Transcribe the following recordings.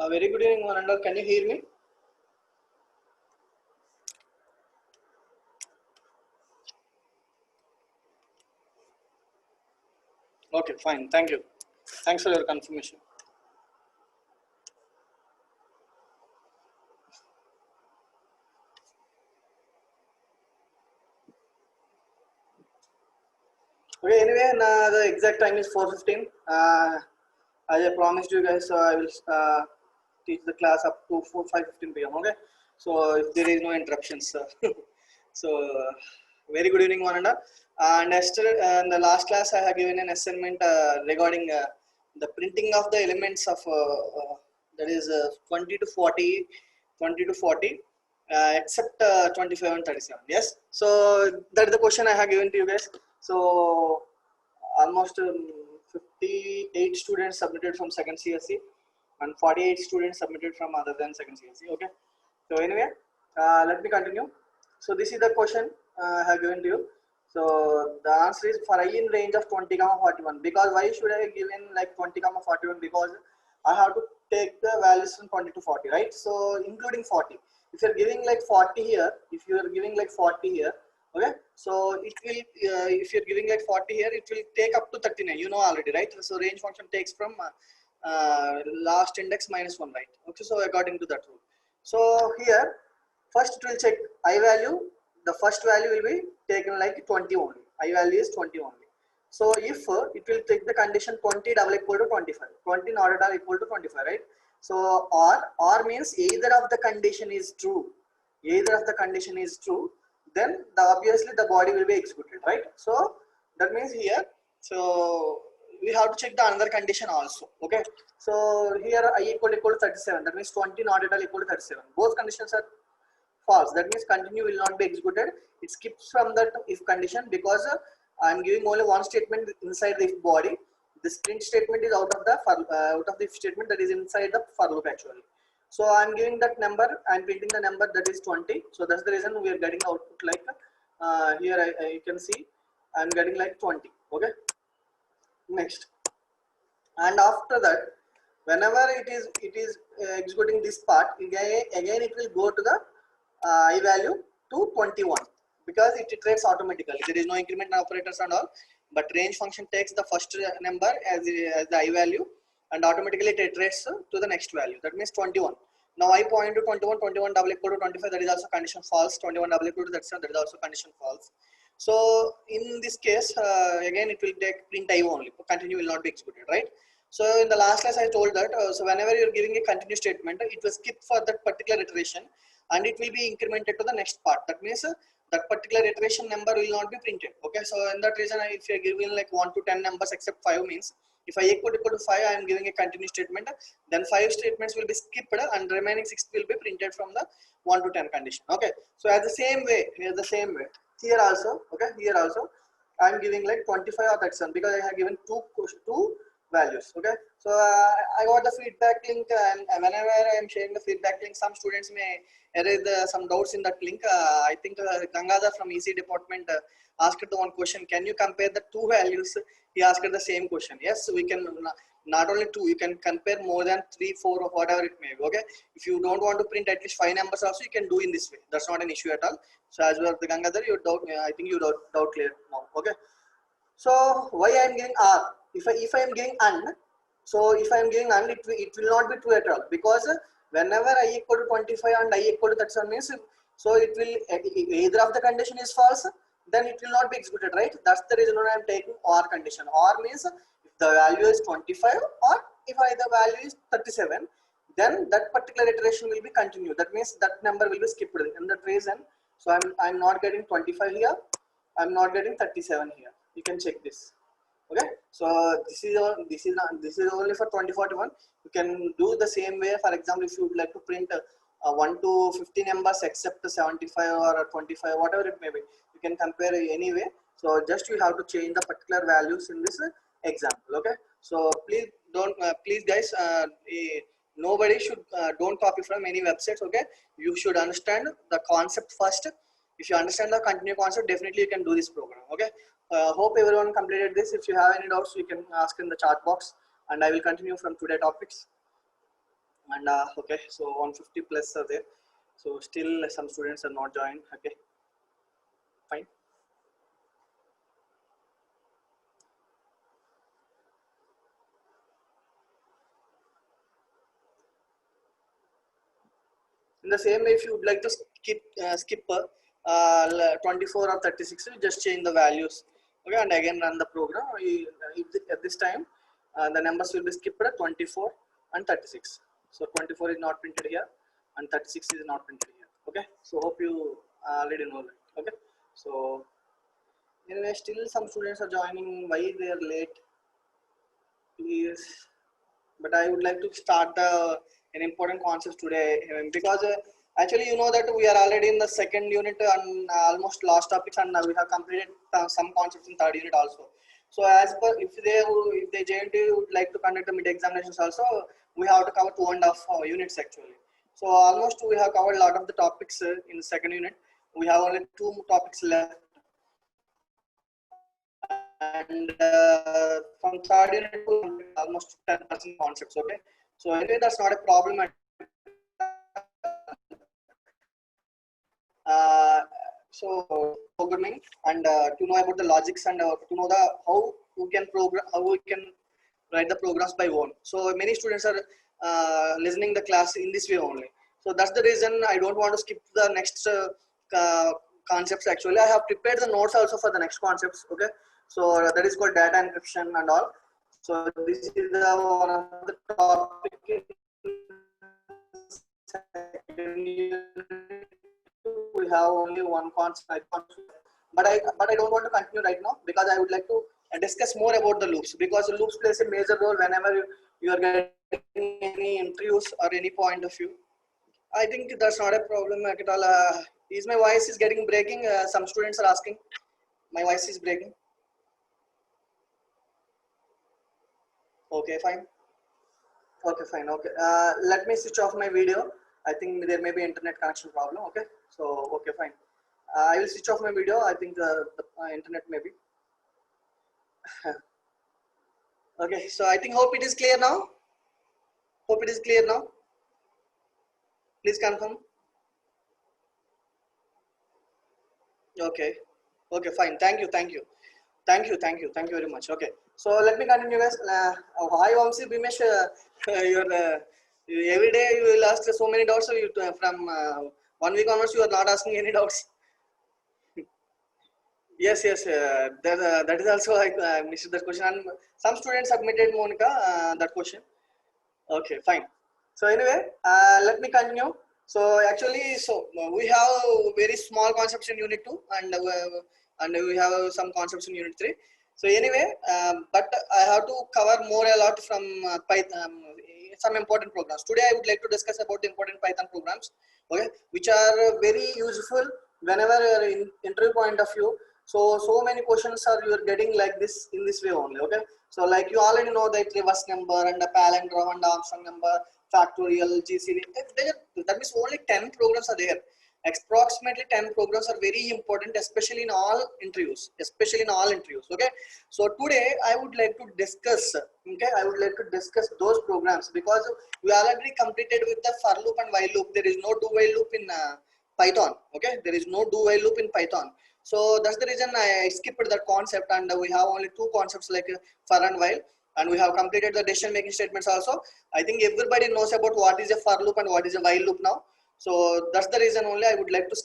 Very good evening, one and all. Can you hear me? Okay, fine. Thank you. Thanks for your confirmation. Okay, anyway, the exact time is 4:15. As I promised you guys, so I will teach the class up to 5:15 p.m. Okay, so if there is no interruptions, so very good evening, one and all. And yesterday, in the last class, I have given an assignment regarding the printing of the elements of that is 20 to 40, 20 to 40, except 25 and 37. Yes, so that is the question I have given to you guys. So almost 58 students submitted from second CSE and 48 students submitted from other than second CSE. Okay, so anyway, let me continue. So this is the question I have given to you. So the answer is for I in range of 20, 41. Because why should I give in like 20, 41? Because I have to take the values from 20 to 40, right? So including 40. If you're giving like 40 here, if you're giving like 40 here, okay, so it will if you're giving like 40 here, it will take up to 39, you know already, right? So range function takes from last index minus 1, right? Okay, so according to that rule. So here first it will check I value. The first value will be taken like 20 only. I value is 20 only. So if it will take the condition 20 double equal to 25, 20 not at all equal to 25, right? So or means either of the condition is true, either of the condition is true, then obviously the body will be executed, right? So that means here, so we have to check the another condition also. Okay, so here I equal to 37, that means 20 not at all equal to 37. Both conditions are false, that means continue will not be executed. It skips from that if condition because I am giving only one statement inside the if body. This print statement is out of the out of the if statement that is inside the for loop actually. So I am giving that number, I am printing the number that is 20. So that's the reason we are getting output like here you can see I am getting like 20. Okay, next, and after that whenever it is executing this part, again it will go to the I value to 21 because it iterates automatically. There is no increment operators and all, but range function takes the first number as the I value and automatically it iterates to the next value. That means 21. Now I point to 21, 21 double equal to 25, that is also condition false. 21 double equal to that is also condition false. So in this case, again it will take print I only. Continue will not be executed, right? So in the last class I told that so whenever you are giving a continue statement, it will skip for that particular iteration and it will be incremented to the next part. That means that particular iteration number will not be printed. Okay, so in that reason, if you are giving like 1 to 10 numbers except 5 means if I equal to 5, I am giving a continue statement, then 5 statements will be skipped and remaining 6 will be printed from the 1 to 10 condition. Okay, so as the same way, here also, okay, here also I am giving like 25 or 37 because I have given two values. Okay, so I got the feedback link, and whenever I am sharing the feedback link, some students may raise some doubts in that link. I think Gangadhar from EC department asked the one question, can you compare the two values? He asked the same question. Yes, we can. Not only two, you can compare more than 3, 4 or whatever it may be. Okay, if you don't want to print at least 5 numbers also, you can do in this way. That's not an issue at all. So as well, the Gangadhar, you doubt, I think you doubt clear now. Okay, so why I am giving R? If I am giving un, so if I am giving un, it will not be true at all because whenever I equal to 25 and I equal to 37 means, so it will either of the condition is false, then it will not be executed, right? That's the reason why I am taking OR condition. OR means if the value is 25 or if the value is 37, then that particular iteration will be continued. That means that number will be skipped in that reason. So I'm not getting 25 here, I'm not getting 37 here. You can check this. Okay, so this is only for 2041. You can do the same way. For example, if you would like to print 1 to 50 numbers except 75 or 25, whatever it may be, you can compare anyway. So just you have to change the particular values in this example. Okay, so please don't please guys, nobody should don't copy from any websites. Okay, you should understand the concept first. If you understand the continue concept, definitely you can do this program. Okay, hope everyone completed this. If you have any doubts, you can ask in the chat box and I will continue from today topics. and okay, so 150 plus are there, so still some students are not joined. Okay, fine. In the same way, if you would like to skip 24 or 36, you just change the values. Okay, and again run the program. At this time, the numbers will be skipped at 24 and 36. So 24 is not printed here, and 36 is not printed here. Okay, so hope you already know that. Okay, so anyway, still some students are joining. Why they are late? Please, but I would like to start an important concept today, because actually you know that we are already in the second unit and almost last topics, and we have completed some concepts in third unit also. So as per if they JNT would like to conduct the mid examinations also, we have to cover 2.5 units actually. So almost we have covered a lot of the topics in the second unit. We have only 2 topics left, and from third unit to almost 10% concepts. Okay, so anyway, that's not a problem. uh, so programming, and to know about the logics, and to know the how we can program, how we can write the programs by own. So many students are listening the class in this way only. So that's the reason I don't want to skip the next uh, concepts. Actually, I have prepared the notes also for the next concepts. Okay, so that is called data encryption and all. So this is the one of the topic in second unit. We have only one concept, but I don't want to continue right now, because I would like to discuss more about the loops, because loops plays a major role whenever you are getting any interviews or any point of view. I think that's not a problem at all. Is my voice is getting breaking? Some students are asking. My voice is breaking. Okay, fine. Okay, fine. Okay, let me switch off my video. I think there may be internet connection problem. Okay, so okay, fine. I will switch off my video. I think the internet may be. Okay, so I think hope it is clear now. Hope it is clear now. Please confirm. Okay. Okay, fine. Thank you. Thank you. Thank you. Thank you. Thank you very much. Okay. So let me continue, guys. Hi, Vamsi, Bimesh. Every day you will ask so many doubts. So you from 1 week onwards, you are not asking any doubts. Yes, yes. That is also I missed that question. And some students submitted, Monica, that question. Okay, fine. So anyway, let me continue. So actually, we have very small concepts in unit 2, and we have some concepts in unit 3. So anyway, but I have to cover more a lot from Python, some important programs. Today I would like to discuss about the important Python programs, okay, which are very useful whenever in interview point of view. So many questions are you are getting like this in this way only. Okay, so like you already know that reverse number and a palindrome and Armstrong number, factorial, GCD. That means only 10 programs are there. Approximately 10 programs are very important, especially in all interviews. Especially in all interviews. Okay. So today I would like to discuss. Okay, I would like to discuss those programs, because we already completed with the for loop and while loop. There is no do while loop in Python. Okay, there is no do while loop in Python. So that's the reason I skipped that concept, and we have only 2 concepts like for and while, and we have completed the decision making statements also. I think everybody knows about what is a for loop and what is a while loop now. So that's the reason only I would like to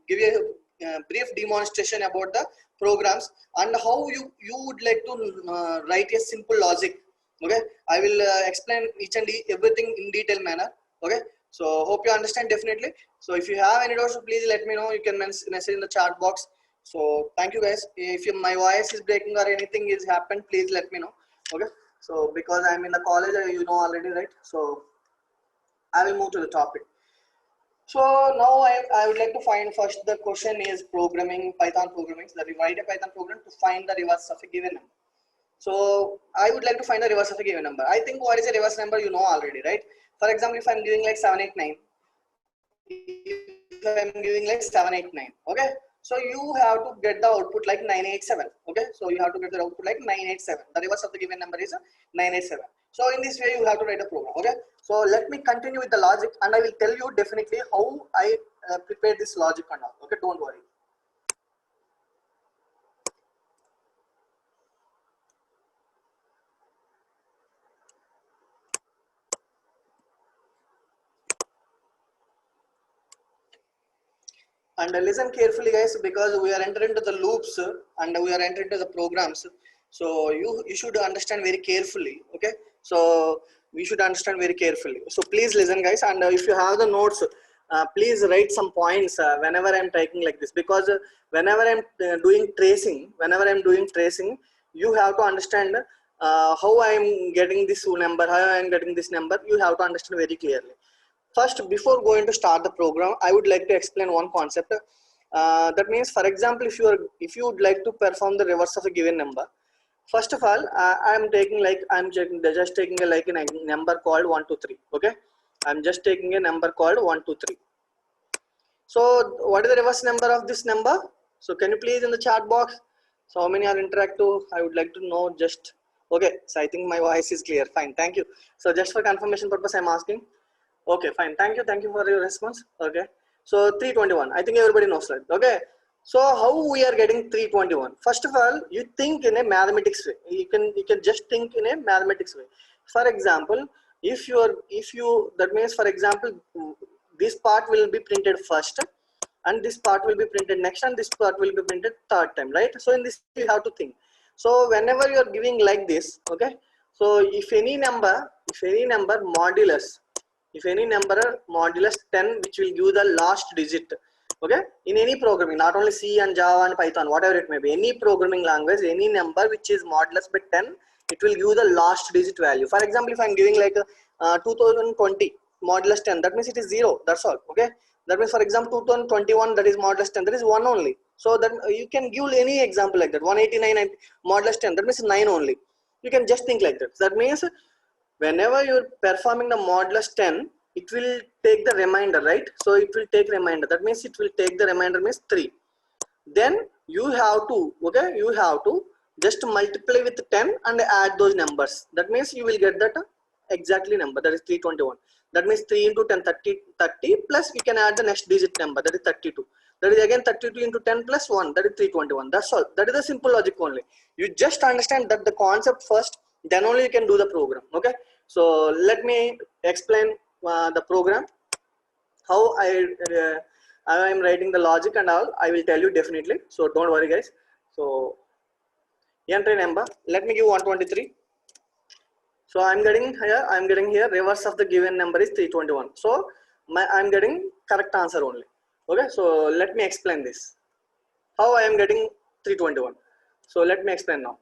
give you a brief demonstration about the programs and how you would like to write a simple logic. Okay, I will explain each and everything in detailed manner. Okay, so hope you understand definitely. So if you have any doubts, please let me know. You can message in the chat box. So thank you, guys. If my voice is breaking or anything is happened, please let me know. Okay, so because I'm in the college, you know already, right? So I will move to the topic. So now I would like to find first, the question is programming, Python programming. So that we write a Python program to find the reverse of a given number. So I would like to find the reverse of a given number. I think what is a reverse number, you know already, right? For example, if I'm giving like 789, if I'm giving like 789, okay? So you have to get the output like 987, okay? So you have to get the output like 987. The reverse of the given number is 987. So in this way you have to write a program. Okay, so let me continue with the logic and I will tell you definitely how I prepare this logic and all. Okay, don't worry. And listen carefully guys, because we are entering into the loops and we are entering into the programs, so you should understand very carefully. Okay, so we should understand very carefully, so please listen guys. And if you have the notes, please write some points whenever I'm taking like this, because whenever I'm doing tracing, you have to understand how I'm getting this number, how I'm getting this number, you have to understand very clearly. First, before going to start the program, I would like to explain one concept. That means, for example, if you would like to perform the reverse of a given number, first of all, just taking a number called 1 2 3. Okay, I'm just taking a number called 1 2 3. So what is the reverse number of this number? So can you please in the chat box? So how many are interactive? I would like to know just. Okay, so I think my voice is clear. Fine, thank you. So just for confirmation purpose, I'm asking. Okay, fine. Thank you for your response. Okay, so 321. I think everybody knows that. Okay, so how we are getting 321? First of all, you think in a mathematics way. You can just think in a mathematics way. For example, if you that means, for example, this part will be printed first, and this part will be printed next, and this part will be printed third time, right? So in this you have to think. So whenever you are giving like this, okay. So if any number modulus, if any number modulus 10, which will give the last digit, okay, in any programming, not only C and Java and Python, whatever it may be, any programming language, any number which is modulus by 10, it will give the last digit value. For example, if I'm giving like 2020 modulus 10, that means it is 0, that's all. Okay, that means, for example, 2021, that is modulus 10, that is 1 only. So then you can give any example like that. 189 modulus 10, that means 9 only. You can just think like that. That means whenever you're performing the modulus 10, it will take the remainder, right? So it will take remainder. That means it will take the remainder means 3. Then you have to, okay, you have to just multiply with 10 and add those numbers. That means you will get that exactly number, that is 321. That means 3 into 10, 30 plus you can add the next digit number, that is 32. That is again 32 into 10 plus 1, that is 321. That's all. That is the simple logic only. You just understand that the concept first, then only you can do the program. Okay, so let me explain the program, how I am writing the logic and all. I will tell you definitely, so don't worry guys. So enter number, let me give 123. So I'm getting here reverse of the given number is 321. So I'm getting correct answer only. Okay, so let me explain this, how I am getting 321. So let me explain now.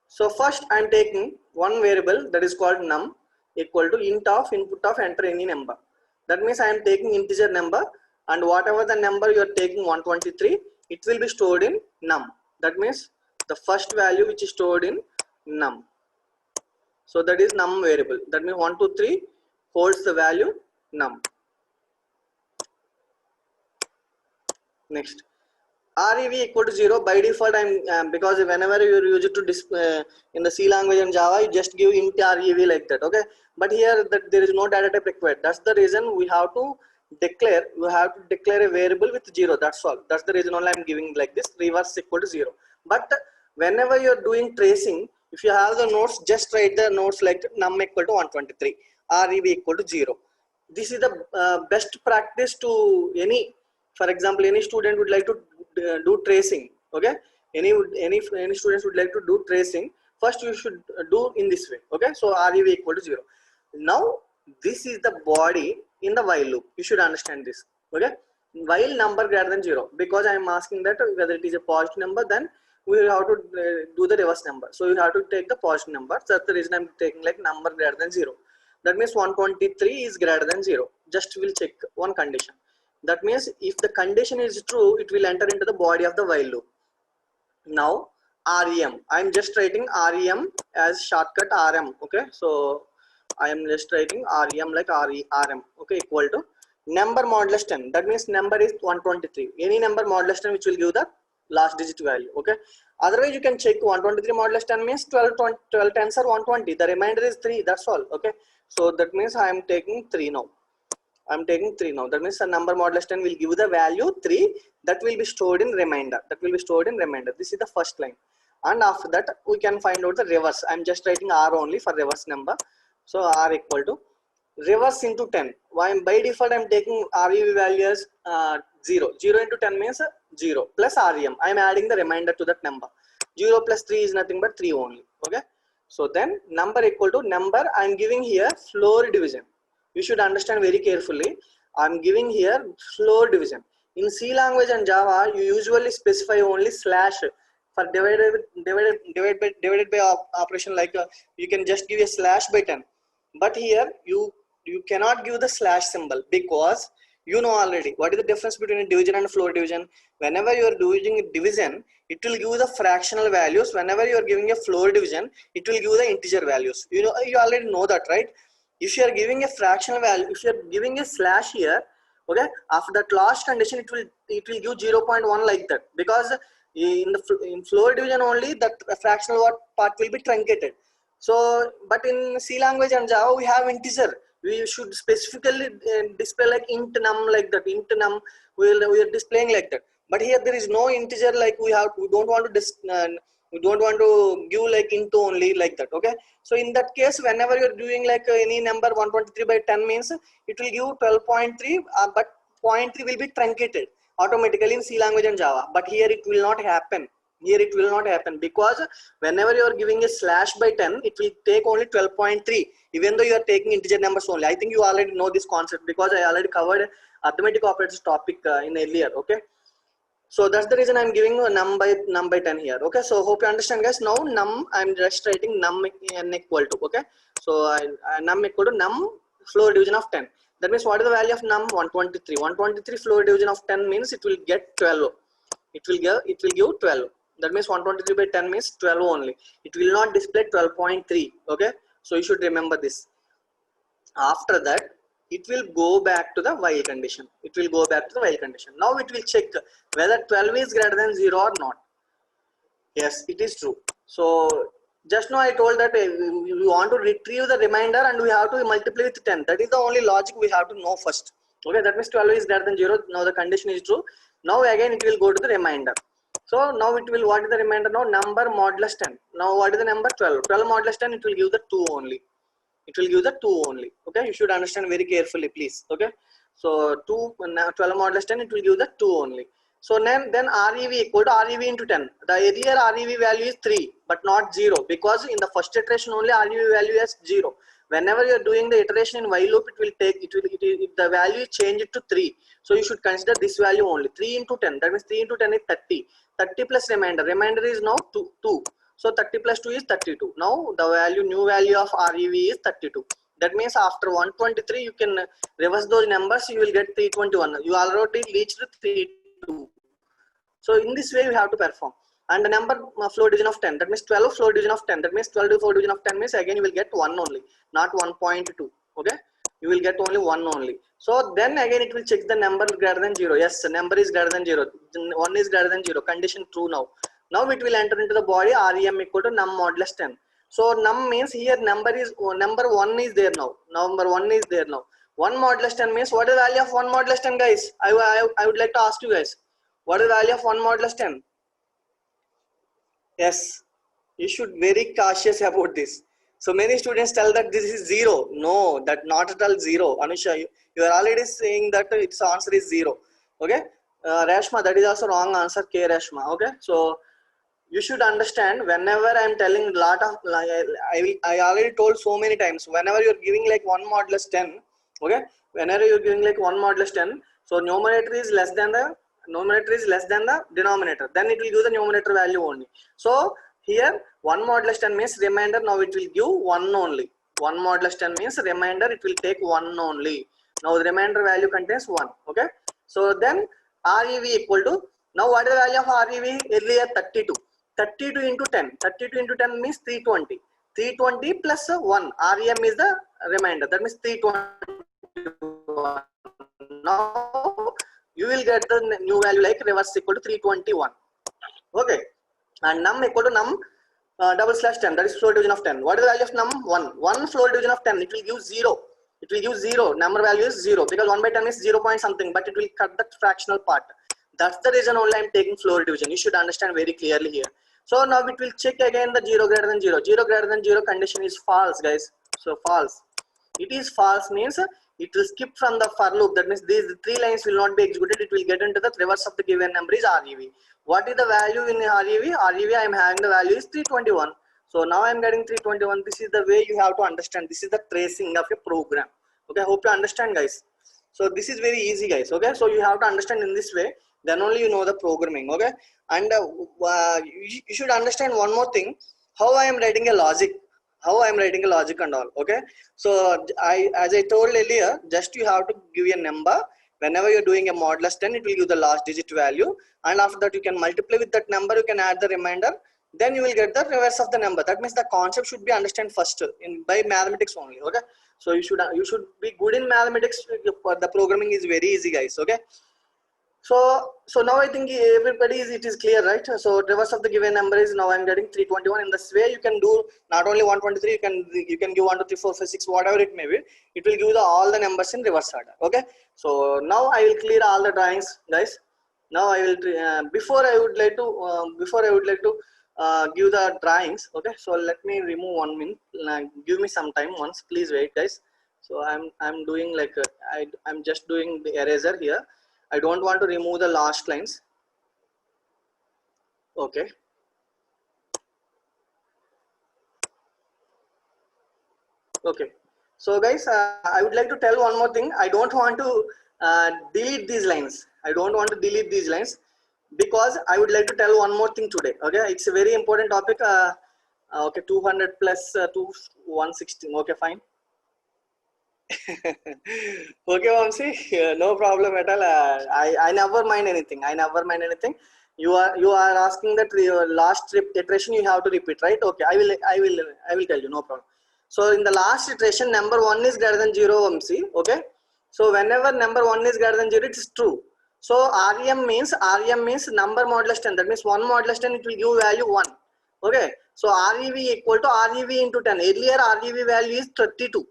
So first I am taking one variable, that is called num, equal to int of input of enter any number. That means I am taking integer number, and whatever the number you are taking 123, it will be stored in num. That means the first value which is stored in num. So that is num variable. That means 123 holds the value num. Next, rev equal to 0. By default, I'm because whenever you use it to in the C language and Java, you just give int rev like that. Okay, but here that there is no data type required. That's the reason we have to declare. You have to declare a variable with 0. That's all. That's the reason only I'm giving like this, reverse equal to 0. But whenever you're doing tracing, if you have the notes, just write the notes like num equal to 123, rev equal to 0. This is the best practice to any. For example, any student would like to do tracing. Okay, any students would like to do tracing. First, you should do in this way. Okay, so rev equal to 0. Now this is the body in the while loop. You should understand this. Okay, while number greater than 0, because I am asking that whether it is a positive number, then we will have to do the reverse number. So you have to take the positive number. That's the reason I'm taking like number greater than 0. That means 123 is greater than 0. Just we'll check one condition. That means if the condition is true, it will enter into the body of the while loop. Now rem, I'm just writing rem as shortcut rm. Okay, so I am just writing rem like rem. Okay, equal to number modulus 10. That means number is 123. Any number modulus 10 which will give the last digit value. Okay, Otherwise you can check 123 modulus 10 means 12 tens are 120, the remainder is 3, that's all. Okay, so that means I am taking 3 now. I'm taking 3 now. That means the number modulus 10 will give the value 3 that will be stored in remainder. That will be stored in remainder. This is the first line. And after that we can find out the reverse. I'm just writing R only for reverse number. So R equal to reverse into 10. Why by default I'm taking REV value as 0. 0 into 10 means 0 plus REM. I'm adding the remainder to that number. 0 plus 3 is nothing but 3 only. Okay. So then number equal to number I'm giving here floor division. You should understand very carefully. I'm giving here floor division. In C language and Java, you usually specify only slash for divided by operation. Like you can just give a slash by 10. But here you cannot give the slash symbol because you know already what is the difference between a division and floor division. Whenever you are doing a division, it will give the fractional values. Whenever you are giving a floor division, it will give the integer values. You know, you already know that, right? If you are giving a fractional value, if you are giving a slash here, okay, after that last condition it will give 0.1 like that, because in floor division only that fractional part will be truncated. So but in C language and Java we have integer. We should specifically display like int num, like that. Int num we are displaying like that. But here there is no integer, like we don't want to give like int only like that. Okay, so in that case, whenever you're doing like any number 123 by 10 means it will give 12.3, but 0.3 will be truncated automatically in C language and Java. But here it will not happen. Here it will not happen because whenever you are giving a slash by 10, it will take only 12.3, even though you are taking integer numbers only. I think you already know this concept because I already covered arithmetic operators topic in earlier. Okay, so that's the reason I'm giving a num by 10 here. Okay, so hope you understand, guys. Now num, I'm just writing num n equal to, okay, so num equal to num floor division of 10. That means what is the value of num? 123. 123 floor division of 10 means it will get 12. It will give 12. That means 123 by 10 means 12 only. It will not display 12.3. Okay, so you should remember this. After that, it will go back to the while condition. It will go back to the while condition. Now it will check whether 12 is greater than 0 or not. Yes, it is true. So just now I told that we want to retrieve the remainder and we have to multiply with 10. That is the only logic we have to know first. Okay, that means 12 is greater than 0. Now the condition is true. Now again it will go to the remainder. So now it will, what is the remainder now? Number modulus 10. Now what is the number? 12. 12 modulus 10, it will give the 2 only. It will give the 2 only. Okay, you should understand very carefully, please. Okay, so 12 modulus 10, it will give the 2 only. So then REV equal to REV into 10. The earlier REV value is 3 but not 0, because in the first iteration only REV value is 0. Whenever you are doing the iteration in while loop, it will take the value is changed to 3. So you should consider this value only. 3 into 10, that means 3 into 10 is 30. 30 plus remainder is now 2. So 30 plus 2 is 32. Now the new value of REV is 32. That means after 123 you can reverse those numbers, you will get 321. You already reached 32. So in this way we have to perform. And the number floor division of 10, that means 12 floor division of 10, that means 12 to floor division of 10 means again you will get 1 only, not 1.2. Okay, you will get only 1 only. So then again it will check the number greater than 0. Yes, the number is greater than 0. 1 is greater than 0. Condition true now. Now it will enter into the body REM equal to num modulus 10. So num means here number 1 is there now. Number 1 is there now. 1 modulus 10 means what is the value of 1 modulus 10, guys? I would like to ask you guys, what is the value of 1 modulus 10? Yes, you should very cautious about this. So many students tell that this is 0. No, that not at all 0. Anusha, you are already saying that its answer is 0. Okay, Rashma, that is also wrong answer. K Rashma. Okay, so you should understand, whenever I am telling a lot of, I already told so many times, whenever you are giving like 1 modulus 10, okay, whenever you are giving like 1 modulus 10, so numerator is less than the denominator, then it will give the numerator value only. So here 1 modulus 10 means remainder, now it will give 1 only. 1 modulus 10 means remainder, it will take 1 only. Now the remainder value contains 1. Okay, so then REV equal to, now what is the value of REV? Earlier 32. 32 into 10. 32 into 10 means 320. 320 plus 1. REM is the remainder. That means 321. Now you will get the new value like reverse equal to 321. Okay. and num equal to num double slash 10, that is floor division of 10. What is the value of num? 1 floor division of 10, it will give 0. It will give 0, number value is 0, because 1 by 10 is 0 point something, but it will cut the fractional part. That's the reason only I'm taking floor division. You should understand very clearly here. So now it will check again the 0 greater than 0. 0 greater than 0 condition is false, guys. So false. It is false means it will skip from the for loop. That means these 3 lines will not be executed. It will get into the reverse of the given number is REV. What is the value in REV? REV I am having the value is 321. So now I am getting 321. This is the way you have to understand. This is the tracing of a program. Okay, I hope you understand, guys. So this is very easy, guys. Okay, so you have to understand in this way, then only you know the programming. Okay, and you should understand one more thing, how I am writing a logic, and all. Okay, so as I told earlier, just you have to give a number. Whenever you're doing a modulus 10, it will give the last digit value, and after that you can multiply with that number, you can add the remainder, then you will get the reverse of the number. That means the concept should be understand first by mathematics only. Okay, so you should be good in mathematics. The programming is very easy, guys. Okay, so now I think everybody it is clear, right? So reverse of the given number is, now I'm getting 321. In this way you can do not only 123, you can give 1 2 3 4 5 6, whatever it may be. It will give all the numbers in reverse order. Okay, so now I will clear all the drawings, guys. Now I will before I would like to give the drawings. Okay, so let me remove 1 minute. Give me some time once, please wait, guys. So I'm doing like I'm just doing the eraser here. I don't want to remove the last lines. Okay. Okay. So guys, I would like to tell one more thing. I don't want to delete these lines. Because I would like to tell one more thing today. Okay, it's a very important topic. Okay, 200 plus 116. Okay, fine. Okay, Vamsi, no problem at all. I never mind anything. You are asking that your last iteration you have to repeat, right? Okay, I will tell you, no problem. So in the last iteration, number 1 is greater than 0, Vamsi. Okay, so whenever number 1 is greater than 0, it is true. So REM means number modulus 10. That means 1 modulus 10, it will give value 1. Okay, so REV equal to REV into 10. Earlier REV value is 32.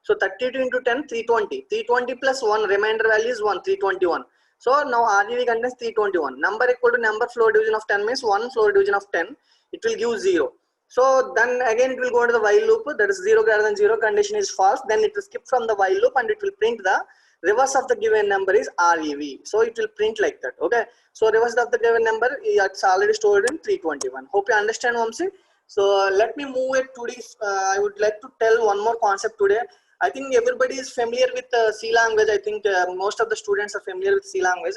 So 32 into 10, 320. 320 plus 1, remainder value is 1, 321. So now REV contains 321. Number equal to number floor division of 10 means 1 floor division of 10. It will give 0. So then again it will go to the while loop. That is 0 greater than 0 condition is false. Then it will skip from the while loop and it will print the reverse of the given number is REV. So it will print like that. Okay. So reverse of the given number, it's already stored in 321. Hope you understand, Vamsi. So let me move it today. I would like to tell one more concept today. I think everybody is familiar with C language. I think most of the students are familiar with C language.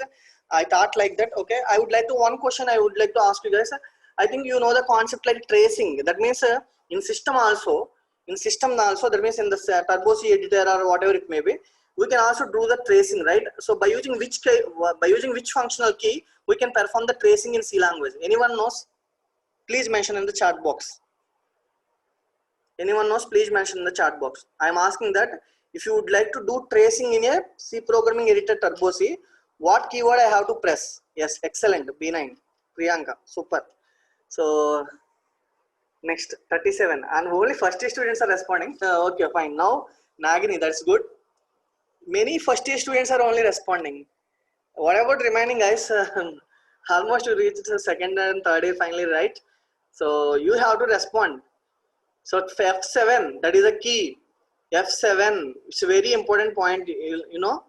I thought like that. Okay. I would like to, one question I would like to ask you guys. I think you know the concept like tracing. That means in system also, that means in the Turbo C editor or whatever it may be, we can also do the tracing, right? So by using which functional key we can perform the tracing in C language? Anyone knows? Please mention in the chat box. Anyone knows? Please mention in the chat box. I am asking that if you would like to do tracing in a C programming editor Turbo C, what keyword I have to press? Yes, excellent. B9, Priyanka, super. So next 37, and only first year students are responding. Okay, fine. Now Nagini, that's good. Many first year students are only responding. What about remaining guys? Almost you reached the second and third year finally, right? So you have to respond. So F7, that is a key. F7, it's a very important point. You know,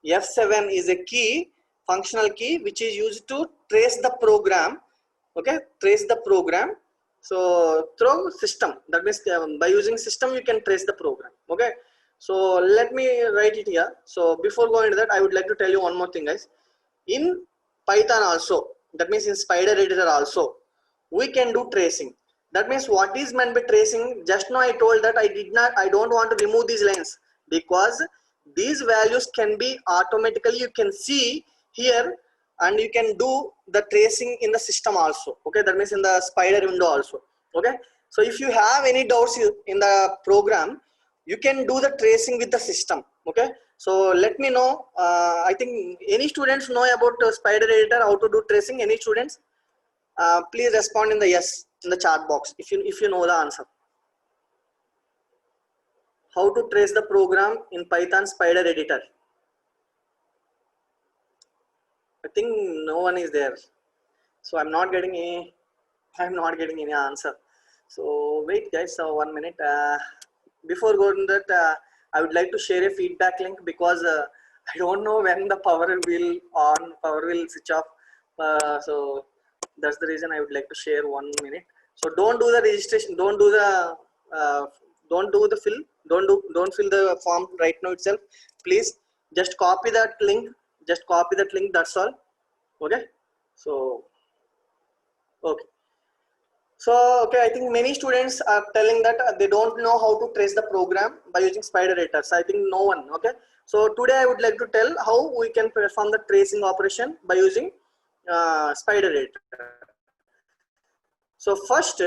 F7 is a key, functional key, which is used to trace the program. Okay, trace the program. So through system, that means by using system you can trace the program. Okay, so let me write it here. So before going to that, I would like to tell you one more thing, guys. In Python also, that means in Spider editor also, we can do tracing. That means what is meant by tracing? Just now I told that I don't want to remove these lines because these values can be automatically, you can see here, and you can do the tracing in the system also. Okay, that means in the Spider window also. Okay, so if you have any doubts in the program, you can do the tracing with the system. Okay, so let me know. I think any students know about Spider editor, how to do tracing? Any students? Please respond in the yes in the chat box if you know the answer. How to trace the program in Python Spider editor? I think no one is there, so I'm not getting any answer. So wait guys, so 1 minute. Before going that, I would like to share a feedback link because I don't know when the power will switch off. So that's the reason I would like to share 1 minute. So don't do the registration, don't do the fill, don't fill the form right now itself. Please just copy that link. That's all. Okay. So okay. So, okay, I think many students are telling that they don't know how to trace the program by using spider editors. I think no one, okay. So today I would like to tell how we can perform the tracing operation by using spider editor. So first,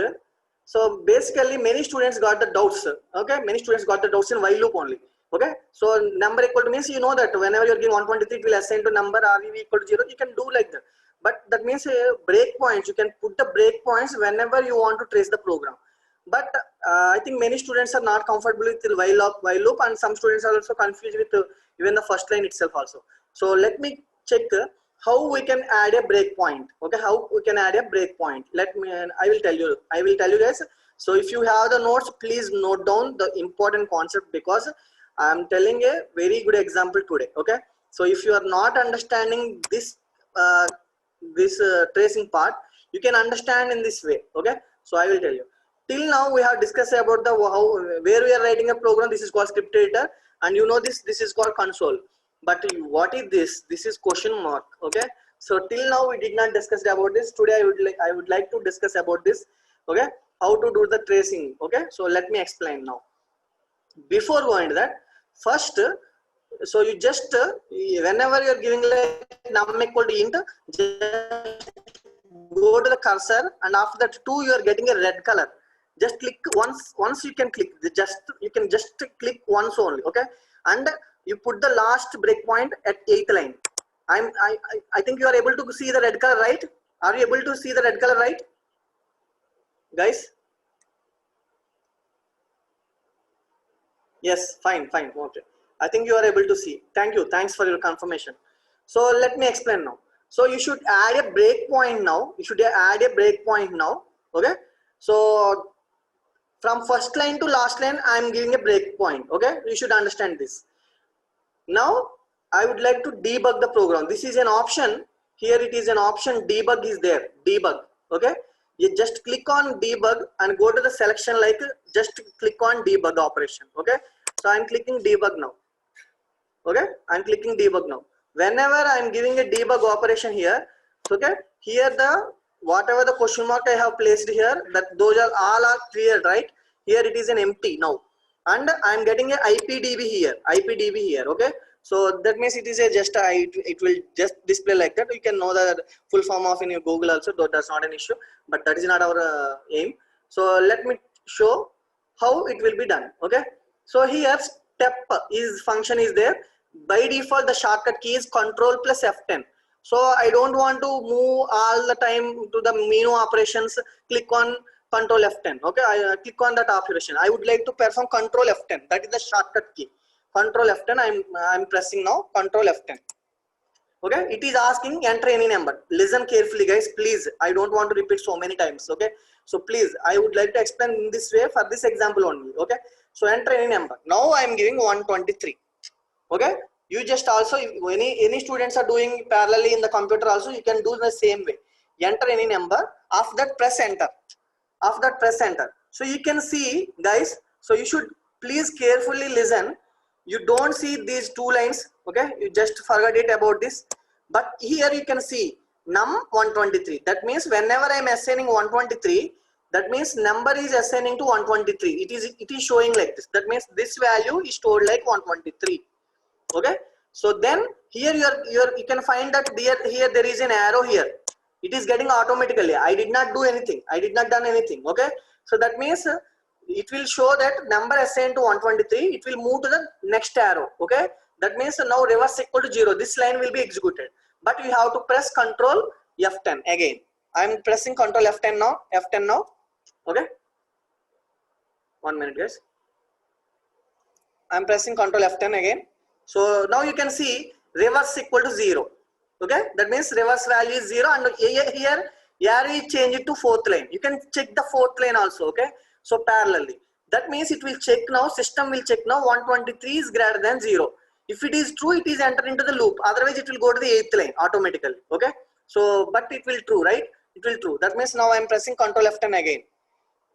so basically many students got the doubts, okay. Many students got the doubts in while loop only, okay. So number equal to means you know that whenever you're giving 123, it will assign to number RVV equal to 0. You can do like that. But that means breakpoints, you can put the breakpoints whenever you want to trace the program. But I think many students are not comfortable with the while loop, and some students are also confused with even the first line itself also. So let me check how we can add a breakpoint. Okay, how we can add a breakpoint. I will tell you guys. So if you have the notes, please note down the important concept because I am telling a very good example today. Okay, so if you are not understanding this tracing part, you can understand in this way. Okay, so I will tell you. Till now we have discussed about the where we are writing a program. This is called script editor, and you know this is called console. But what is this? This is question mark. Okay, so till now we did not discuss about this. Today I would like to discuss about this. Okay, how to do the tracing. Okay, so let me explain now. Before going to that, first, so you just whenever you are giving like num equal to int, just go to the cursor, and after that 2 you are getting a red color. Just click once you can click you can just click once only. Okay, and you put the last breakpoint at 8th line. I think you are able to see the red color, right? Are you able to see the red color, right, guys? Yes, fine. Okay, I think you are able to see. Thanks for your confirmation. So let me explain now. So you should add a breakpoint now. Okay, so from first line to last line I am giving a breakpoint. Okay, you should understand this. Now I would like to debug the program. This is an option. Here it is an option, debug is there. Debug. Okay, you just click on debug and go to the selection, like just click on debug operation. Okay, so I'm clicking debug now. Okay, I'm clicking debug now. Whenever I'm giving a debug operation here, okay, here the whatever the question mark I have placed here, that those are all are cleared, right? Here it is an empty now, and I'm getting a IPDB here. Okay, so that means it is a it will just display like that. You can know the full form of in your Google also, though that's not an issue, but that is not our aim. So let me show how it will be done. Okay, so here step is function is there. By default the shortcut key is Control plus F10. So I don't want to move all the time to the menu operations. Click on Control F10. Okay, I click on that operation. I would like to perform Control F10. That is the shortcut key. Control F10. I'm pressing now. Control F10. Okay, it is asking enter any number. Listen carefully, guys. Please, I don't want to repeat so many times. Okay, so please, I would like to explain in this way for this example only. Okay, so enter any number. Now I am giving 123. Okay, you just also, if any students are doing parallelly in the computer also, you can do the same way. Enter any number. After that press enter. So you can see, guys, so you should please carefully listen. You don't see these two lines. Okay, you just forget it about this, but here you can see num 123. That means whenever I am assigning 123, that means number is assigning to 123. It is showing like this. That means this value is stored like 123. Okay, so then here you can find that here there is an arrow here. It is getting automatically. I did not do anything. Done anything. Okay, so that means it will show that number assigned to 123. It will move to the next arrow. Okay, that means now reverse equal to 0. This line will be executed, but you have to press Control F10 again. I'm pressing Control F10 now. F10 now. Okay. 1 minute, guys. I'm pressing Control F10 again. So now you can see reverse equal to 0. Okay, that means reverse value is 0, and here arrow change it to fourth line. You can check the fourth line also. Okay, so parallelly. That means it will check now. System will check now. 123 is greater than 0. If it is true, it is entered into the loop. Otherwise, it will go to the eighth line automatically. Okay, so but it will true, right? It will true. That means now I'm pressing Control F10 again.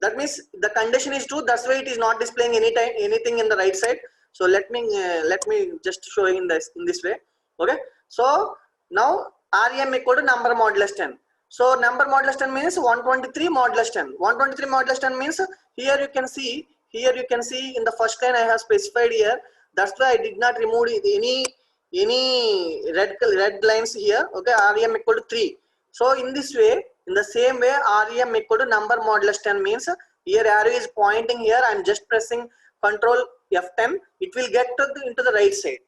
That means the condition is true. That's why it is not displaying anything in the right side. So let me just show in this way. Okay, so now REM equal to number modulus 10. So number modulus 10 means 123 modulus 10. 123 modulus 10 means here you can see in the first line I have specified here. That's why I did not remove any red lines here. Okay, REM equal to 3. So in this way, in the same way, REM equal to number modulus 10 means here arrow is pointing here. I am just pressing Control F10. It will get into the right side.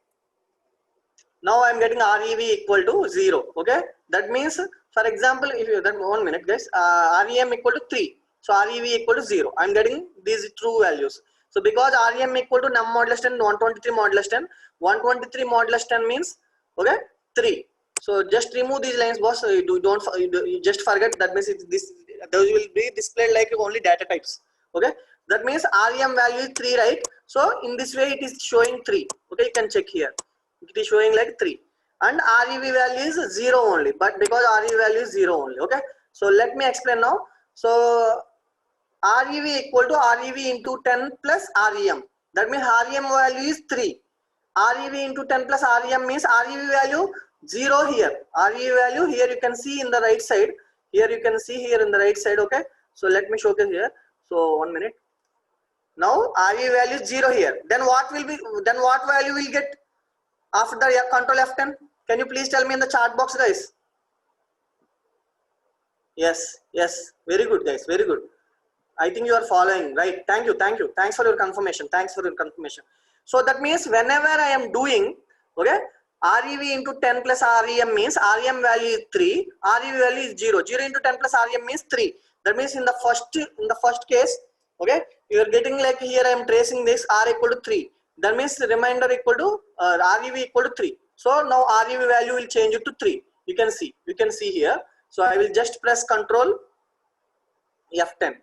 Now I am getting REV equal to 0. Okay, that means, for example, if you then 1 minute, guys, REM equal to 3. So REV equal to 0. I am getting these true values. So because REM equal to num modulus 10, 123 modulus 10, 123 modulus 10 means, okay, 3. So just remove these lines, boss. You just forget. That means those will be displayed like only data types. Okay, that means REM value is 3, right? So in this way it is showing 3. Okay, you can check here. It is showing like 3, and REV value is 0 only. But because REV value is 0 only. Okay, so let me explain now. So REV equal to REV into 10 plus REM. That means REM value is 3. REV into 10 plus REM means REV value 0 here. REV value here you can see in the right side. Here you can see here in the right side. Okay, so let me showcase here. So 1 minute. Now REV value is 0 here. Then what value will get after the Control F10? Can you please tell me in the chat box, guys? Yes, very good, guys, very good. I think you are following, right? Thank you. Thanks for your confirmation. So that means whenever I am doing, okay, REV into 10 plus REM means REM value is 3, REV value is 0. 0 into 10 plus REM means 3. That means in the first case, okay, you are getting like here I am tracing this R equal to 3. That means the remainder equal to REV equal to 3. So now REV value will change it to 3. You can see here. So I will just press Control F10.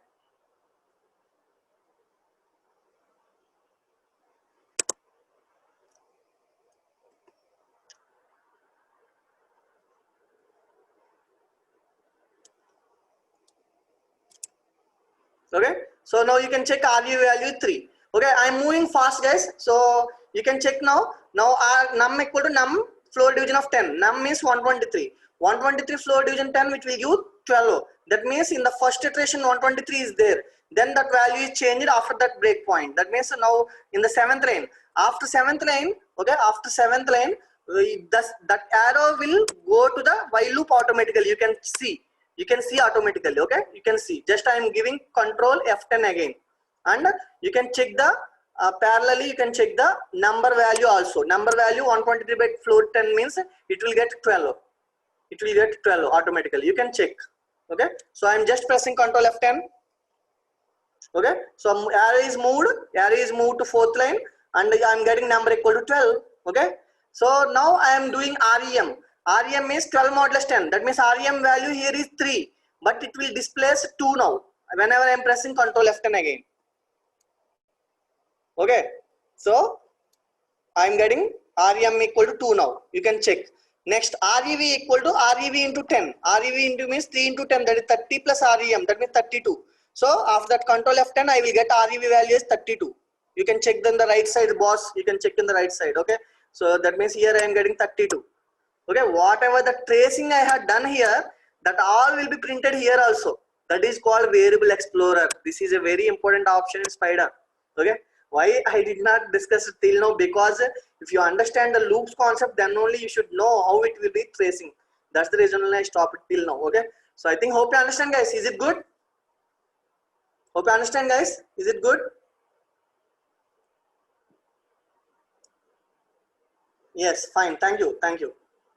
Okay, so now you can check REV value 3. Okay, I'm moving fast, guys, so you can check now. Now our num equal to num floor division of 10. Num means 123. 123 floor division 10, which will give 12. That means in the first iteration 123 is there. Then that value is changed after that breakpoint. That means now in the 7th line, after 7th line, okay, after 7th line, that arrow will go to the while loop automatically. You can see automatically. Okay, you can see, just I am giving Control F10 again, and you can check the parallelly you can check the number value also. Number value 123 by floor 10 means it will get 12. It will get 12 automatically. You can check. Okay, so I am just pressing Control F10. Okay, so arrow is moved to 4th line, and I am getting number equal to 12. Okay, so now I am doing REM. REM is 12 modulus 10. That means REM value here is 3, but it will displace 2 now whenever I am pressing Control F10 again. Okay, so I am getting REM equal to 2 now. You can check. Next, REV equal to REV into 10. REV into means 3 into 10, that is 30 plus REM, that means 32. So after that Control F10, I will get REV value is 32. You can check then the right side, boss. You can check in the right side. Okay, so that means here I am getting 32. Okay, whatever the tracing I had done here, that all will be printed here also. That is called Variable Explorer. This is a very important option in Spider. Okay, why I did not discuss it till now? Because if you understand the loops concept, then only you should know how it will be tracing. That's the reason I stopped it till now. Okay, so I think hope you understand, guys. Is it good? Hope you understand, guys. Is it good? Yes, fine. Thank you.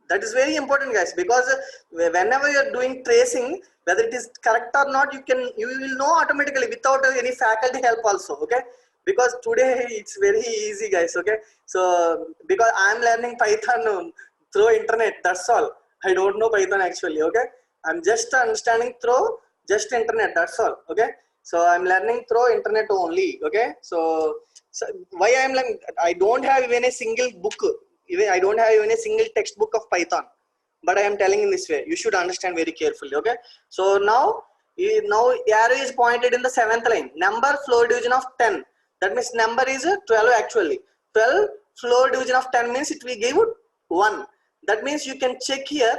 That is very important, guys, because whenever you are doing tracing, whether it is correct or not, you will know automatically without any faculty help also. Okay, because today it's very easy, guys. Okay, so because I am learning Python through internet, that's all. I don't know Python actually. Okay, I'm just understanding through just internet, that's all. Okay, so I'm learning through internet only. Okay, so why I'm learning, I don't have even a single book, even I don't have even a single textbook of Python, but I am telling in this way, you should understand very carefully. Okay, so now arrow is pointed in the 7th line, number floor division of 10, that means number is 12 actually. 12 floor division of 10 means it will give 1. That means you can check here,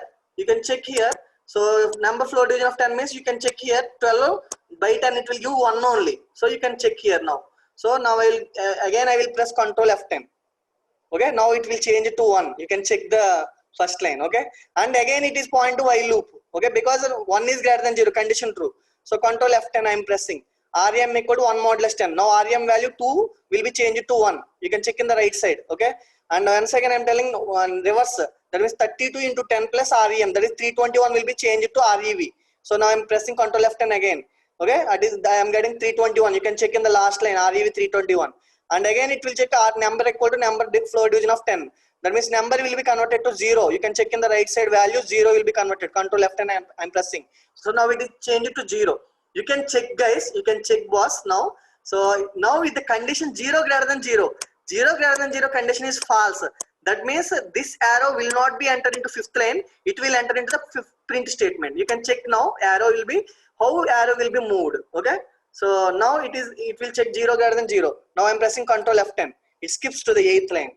so number floor division of 10 means you can check here, 12 by 10 it will give 1 only, so you can check here now. So now I will again I will press Ctrl F10. Okay, now it will change it to 1. You can check the first line. Okay, and again it is point to while loop. Okay, because 1 is greater than 0, condition true. So Ctrl F10 I am pressing. REM equal to 1 modulus 10. Now REM value 2 will be changed to 1. You can check in the right side. Okay, and once again I am telling one reverse. That means 32 into 10 plus REM, that is 321 will be changed to REV. So now I am pressing Ctrl F10 again. Okay, I am getting 321. You can check in the last line REV 321. And again it will check our number equal to number floor division of 10. That means number will be converted to 0. You can check in the right side value, 0 will be converted. Ctrl F10 I'm pressing. So now it is changed to 0. You can check, guys, you can check boss now. So now with the condition 0 greater than 0, 0 greater than 0 condition is false. That means this arrow will not be entered into 5th line, it will enter into the print statement. You can check now, arrow will be, how arrow will be moved. Okay, so now it will check 0 greater than 0. Now I'm pressing Ctrl F10, it skips to the 8th line.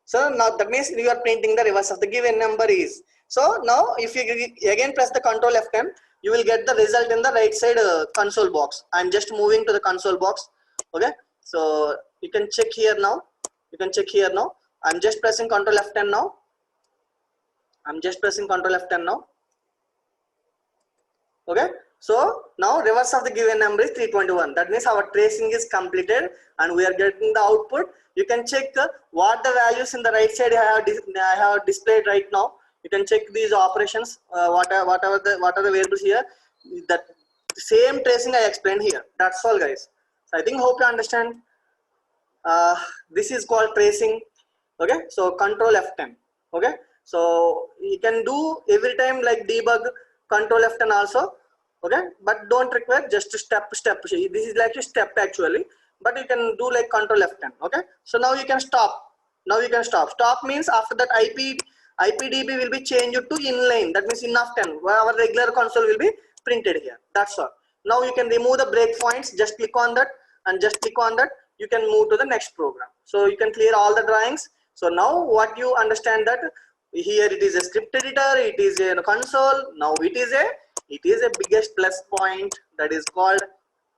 So now that means you are printing the reverse of the given number is. So now if you again press the Ctrl F10, you will get the result in the right side console box. I'm just moving to the console box. Okay, so you can check here now. I'm just pressing Ctrl F10 now. Okay, so now reverse of the given number is 321. That means our tracing is completed and we are getting the output. You can check what the values in the right side I have displayed right now. You can check these operations, what are the variables here. That same tracing I explained here. That's all, guys. So I think hope you understand. This is called tracing. Okay, so Control F10. Okay, so you can do every time like debug, Control F10 also. Okay, but don't require just step. This is like a step actually, but you can do like Control F10. Okay, so now you can stop. Stop means after that IPDB will be changed to inline. That means in of 10, where our regular console will be printed here. That's all. Now you can remove the breakpoints. Just click on that, and just click on that. You can move to the next program. So you can clear all the drawings. So now what you understand that here it is a script editor, it is a console. Now it is a biggest plus point, that is called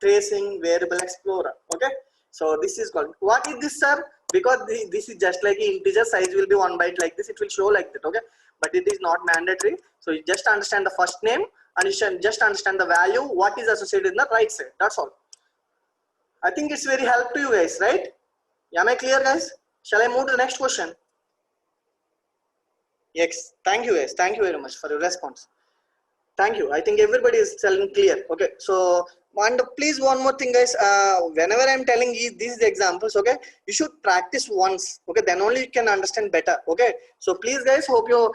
tracing variable explorer. Okay, so this is called, what is this, sir? Because this is just like integer, size will be 1 byte like this, it will show like that. Okay, but it is not mandatory. So you just understand the first name and you should just understand the value, what is associated in the right side. That's all. I think it's very helpful to you guys, right? Am I clear, guys? Shall I move to the next question? Yes, thank you, guys. Thank you very much for your response. Thank you. I think everybody is telling clear. Okay, so and please one more thing, guys. Whenever I'm telling you these examples, okay, you should practice once. Okay, then only you can understand better. Okay, so please, guys, hope you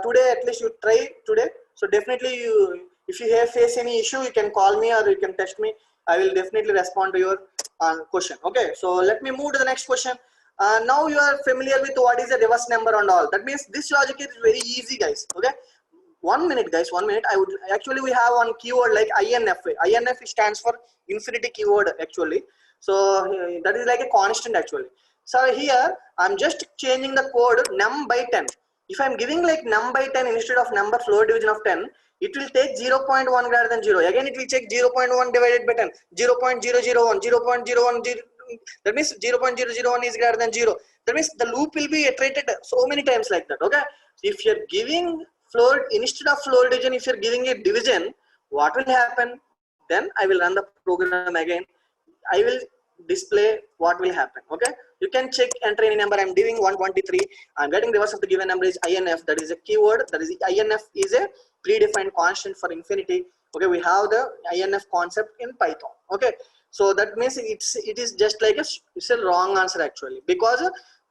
today at least you try today. So definitely you, if you have face any issue, you can call me or you can text me. I will definitely respond to your question. Okay, so let me move to the next question. Now you are familiar with what is a reverse number and all. That means this logic is very easy, guys. Okay. 1 minute, guys, 1 minute. I would actually, we have one keyword like INF. INF stands for infinity keyword actually. So that is like a constant actually. So here I'm just changing the code num by 10. If I'm giving like num by 10 instead of number floor division of 10, it will take 0.1 greater than 0. Again it will check 0.1 divided by 10, 0.001, 0.010. That means 0.001 is greater than 0. That means the loop will be iterated so many times like that. Okay. So if you're giving floor instead of floor division, if you're giving a division, what will happen? Then I will run the program again. I will display what will happen. Okay, you can check enter any number. I'm doing 123. I'm getting reverse of the given number is INF. That is a keyword. That is INF is a predefined constant for infinity. Okay, we have the INF concept in Python. Okay, so that means it is just like it's a wrong answer actually, because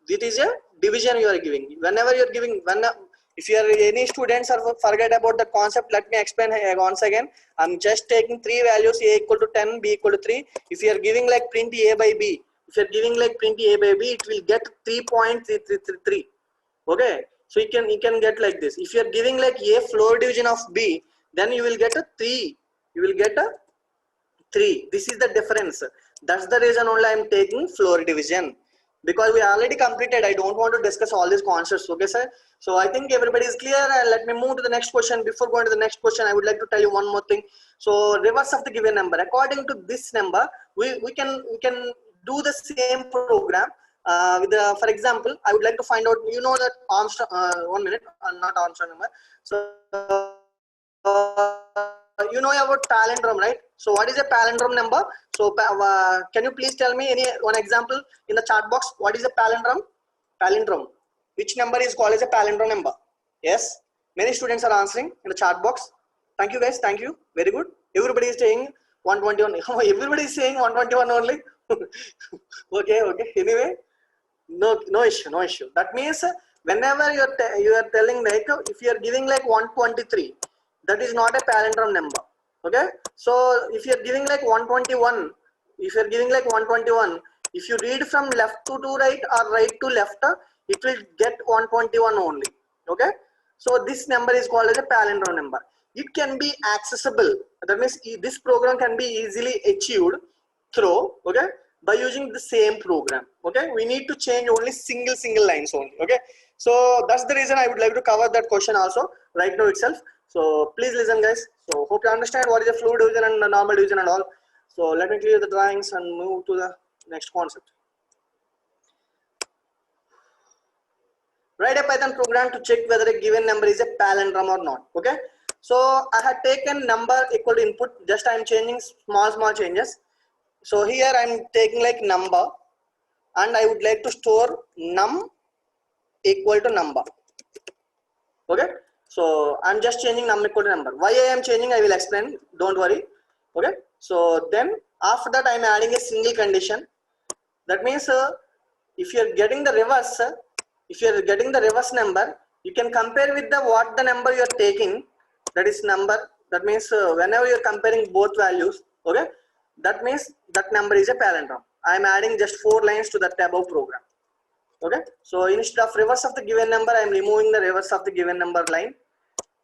it is a division you are giving. Whenever you are giving, if you are any students are forget about the concept, let me explain once again. I'm just taking three values, a equal to 10, b equal to 3. If you are giving like print a by b, if you are giving like print a by b, it will get 3.3333. Okay, so you can get like this. If you are giving like a floor division of b, then you will get a 3. You will get a 3. This is the difference. That's the reason only I am taking floor division, because we already completed. I don't want to discuss all these concepts. Okay, sir. So I think everybody is clear. Let me move to the next question. Before going to the next question, I would like to tell you one more thing. So reverse of the given number. According to this number, we can do the same program. With the, for example, I would like to find out. You know that Armstrong. 1 minute. Not Armstrong number. So. You know about palindrome, right? So what is a palindrome number? So can you please tell me any one example in the chat box? What is a palindrome? Palindrome. Which number is called as a palindrome number? Yes, many students are answering in the chat box. Thank you guys. Thank you. Very good. Everybody is saying 121. Everybody is saying 121 only. Okay. Anyway, no issue. That means whenever you are telling like if you are giving like 123. That is not a palindrome number. Okay, so if you are giving like 121, if you are giving like 121, if you read from left to right or right to left, it will get 121 only. Okay, so this number is called as a palindrome number. It can be accessible. That means this program can be easily achieved through, okay, by using the same program. Okay, we need to change only single lines only. Okay, so that's the reason I would like to cover that question also right now itself. So please listen guys. So hope you understand what is a fluid division and the normal division and all. So let me clear the drawings and move to the next concept. Write a Python program to check whether a given number is a palindrome or not. Okay, so I had taken number equal to input. Just I am changing small changes. So here I am taking like number, and I would like to store num equal to number. Okay, so I'm just changing num equal to number. Why I am changing, I will explain. Don't worry. Okay, so then after that I am adding a single condition. That means if you are getting the reverse, if you are getting the reverse number, you can compare with the what the number you are taking. That is number. That means whenever you are comparing both values, okay, that means that number is a palindrome. I am adding just 4 lines to that above program. Okay, so instead of reverse of the given number, I am removing the reverse of the given number line.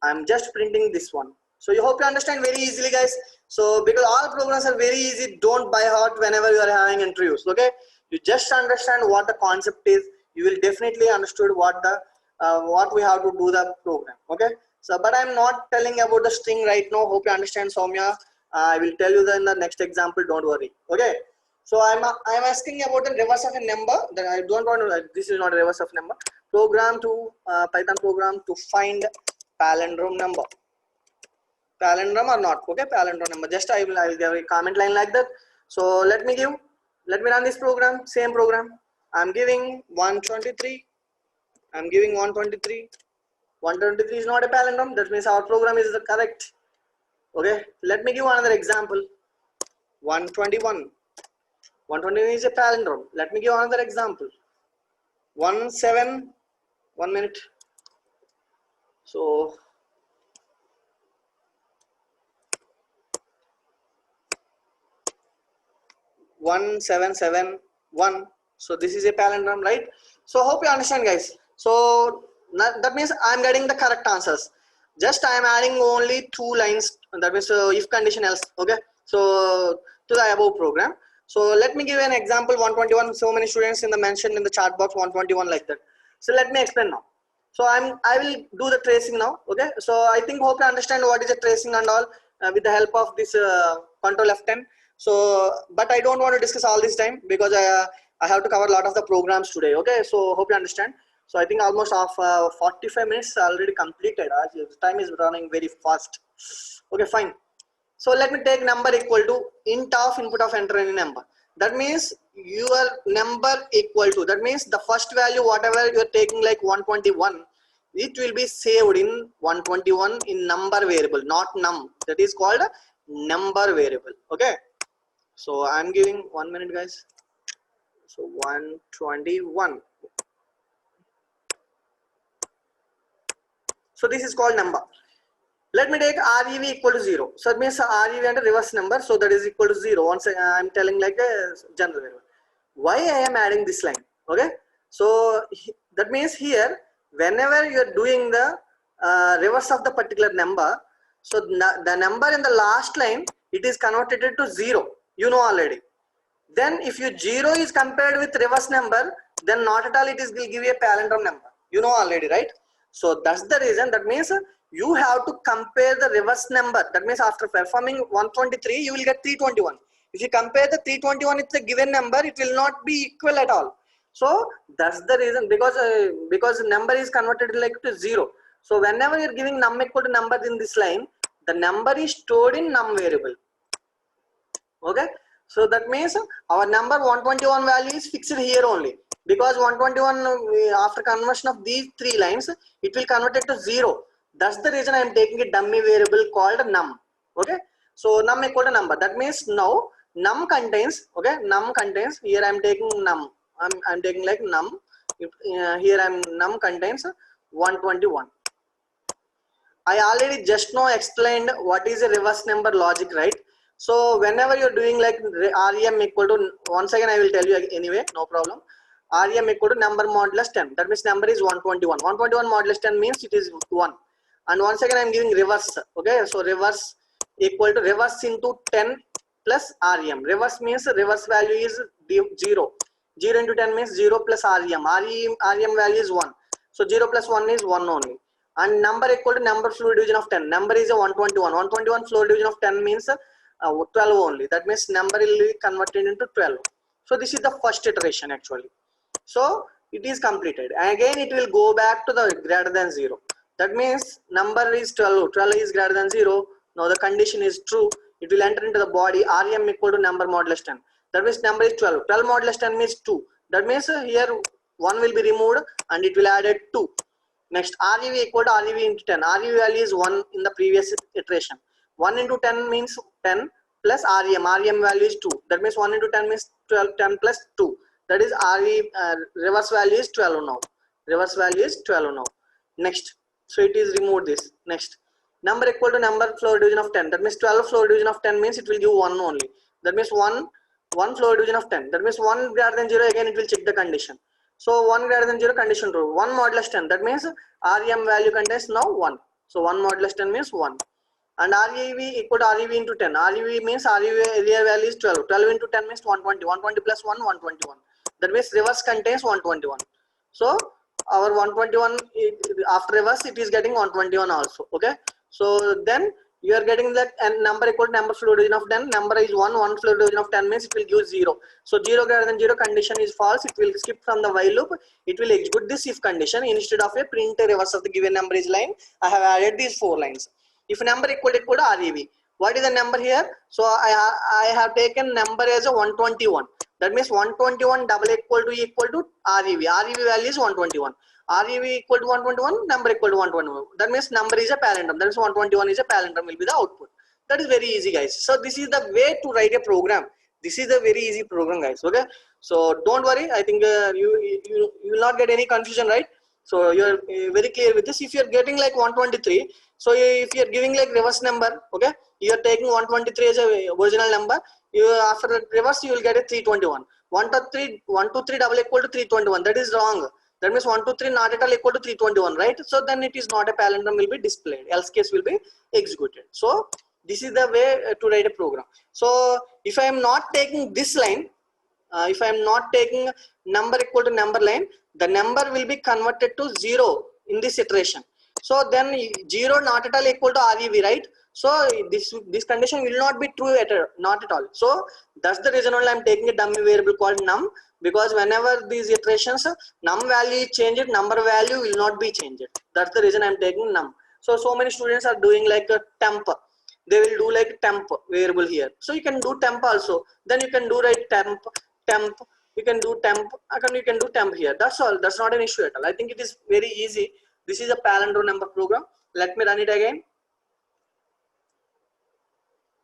I am just printing this one. So you hope you understand very easily guys. So because all programs are very easy, don't by heart whenever you are having interviews. Okay, you just understand what the concept is. You will definitely understood what the what we have to do the program. Okay, so but I am not telling about the string right now. Hope you understand, Soumya. I will tell you in the next example. Don't worry. Okay. So I'm asking about the reverse of a number. That I don't want to. This is not a reverse of number. Program to Python program to find palindrome number. Palindrome or not? Okay, palindrome number. Just I will give a comment line like that. So let me run this program. Same program. I'm giving 123. I'm giving 123. 123 is not a palindrome. That means our program is correct. Okay. Let me give another example. 121. 120 is a palindrome. Let me give another example. 17. 1 minute. So 1771. So this is a palindrome, right? So hope you understand, guys. So that means I'm getting the correct answers. Just I am adding only 2 lines. That means if condition else. Okay. So to the above program. So let me give an example. 121. So many students in the mentioned in the chat box 121 like that. So let me explain now. So I will do the tracing now. Okay. So I think hope you understand what is the tracing and all with the help of this control F10. So but I don't want to discuss all this time because I have to cover a lot of the programs today. Okay. So hope you understand. So I think almost of 45 minutes already completed. Time is running very fast. Okay, fine. So let me take number equal to int of input of enter any number. that means your number equal to, that means the first value whatever you are taking like 121, it will be saved in 121 in number variable, not num. That is called a number variable. Okay, so I'm giving 1 minute guys. So 121, so this is called number. Let me take REV equal to 0. So it means REV and a reverse number, so that is equal to 0. Once I'm telling like a general variable. Why I am adding this line? Okay, so that means here whenever you are doing the reverse of the particular number, so the number in the last line, it is converted to 0, you know already. Then if you 0 is compared with reverse number, then not at all it is will give you a palindrome number, you know already, right? So that's the reason. That means you have to compare the reverse number. That means after performing 123 you will get 321. If you compare the 321 with the given number, it will not be equal at all. So that's the reason, because number is converted like to 0. So whenever you're giving num equal to number in this line, the number is stored in num variable. Okay, so that means our number 121 value is fixed here only, because 121 after conversion of these three lines, it will convert it to 0. That's the reason I am taking a dummy variable called num. Okay, so num equal to number. That means now num contains, okay, num contains, here I am taking num, I'm taking like num, here I am num contains 121. I already just now explained what is a reverse number logic, right? So whenever you're doing like REM equal to, once again I will tell you anyway, no problem. REM equal to number modulus 10. That means number is 121. 121 modulus 10 means it is 1. And once again I am giving reverse. Okay, so reverse equal to reverse into 10 plus REM. Reverse means reverse value is 0. 0 into 10 means 0 plus REM. REM value is 1. So 0 plus 1 is 1 only. And number equal to number floor division of 10. Number is a 121. 121 floor division of 10 means 12 only. That means number will be converted into 12. So this is the first iteration actually. So it is completed. And again it will go back to the greater than 0. That means number is 12. 12 is greater than 0. Now the condition is true. It will enter into the body. REM equal to number modulus 10. That means number is 12. 12 modulus 10 means 2. That means here 1 will be removed and it will add a 2. Next, REV equal to REV into 10. REV value is 1 in the previous iteration. 1 into 10 means 10 plus REM. REM value is 2. That means 1 into 10 means 12. 10 plus 2. That is reverse value is 12 now. Reverse value is 12 now. Next, so it is removed this. Next, number equal to number floor division of 10. That means 12 floor division of 10 means it will give 1 only. That means 1 floor division of 10. That means 1 greater than 0. Again it will check the condition. So 1 greater than 0 condition true. 1 modulus 10. That means REM value contains now 1. So 1 modulus 10 means 1. And REV equal to REV into 10. REV means REV value is 12. 12 into 10 means 120. 120 plus 1, 121. That means reverse contains 121. So our 121 after reverse it is getting 121 also. Okay. So then you are getting that and number equal to number floor division of 10. Number is 1. 1 floor division of 10 means it will give 0. So 0 greater than 0 condition is false. It will skip from the while loop. It will execute this if condition. Instead of a print reverse of the given number is line, I have added these 4 lines. If number equal to REV, what is the number here? So I have taken number as a 121. That means 121 double equal to REV. REV value is 121. REV equal to 121, number equal to 121. That means number is a palindrome. That means 121 is a palindrome will be the output. That is very easy, guys. So this is the way to write a program. This is a very easy program, guys. Okay. So don't worry. I think you will not get any confusion, right? So you are very clear with this. If you are getting like 123, so if you are giving like reverse number, okay, you are taking 123 as a original number. You after the reverse you will get a 321. 123 double equal to 321. That is wrong. That means 123 not at all equal to 321, right? So then it is not a palindrome will be displayed. Else case will be executed. So this is the way to write a program. So if I am not taking this line, if I am not taking number equal to number line, the number will be converted to 0 in this iteration. So then 0 not at all equal to REV, right? So this condition will not be true not at all. So that's the reason only I am taking a dummy variable called num, because whenever these iterations num value is changed, number value will not be changed. That's the reason I am taking num. So many students are doing like a temp. they will do like temp variable here. So you can do temp also, then you can do right temp, you can do temp, you can do temp here. That's all. That's not an issue at all. I think it is very easy. This is a palindrome number program. Let me run it again.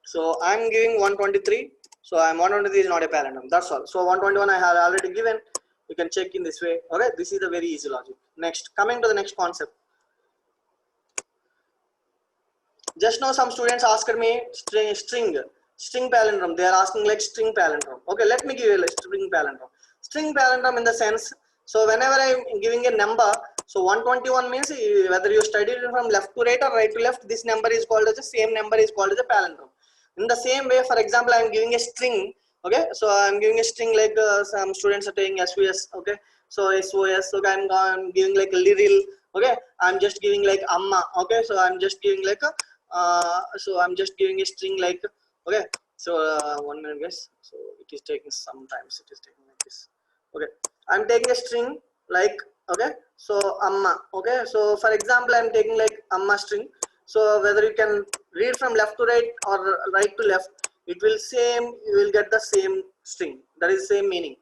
So I'm giving 123. So I'm 123 is not a palindrome. That's all. So 121 I have already given. You can check in this way. Okay, this is a very easy logic. Next, coming to the next concept. Just now some students asked me string palindrome. They are asking like string palindrome. Okay, let me give you a string palindrome. String palindrome in the sense, so whenever I am giving a number, so 121 means whether you studied it from left to right or right to left, this number is called as the same number is called as a palindrome. In the same way, for example, I am giving a string. Okay, so I am giving a string like some students are taking SVS. Okay, so SOS. Okay, I'm giving like a little. Okay, I'm just giving like amma. Okay, so I'm just giving like a so I'm just giving a string like, okay, so 1 minute guys, so it is taking sometimes it is taking like this. Okay, I'm taking a string like, okay, so amma. Okay, so for example I'm taking like amma string. So whether you can read from left to right or right to left, it will same, you will get the same string, that is same meaning.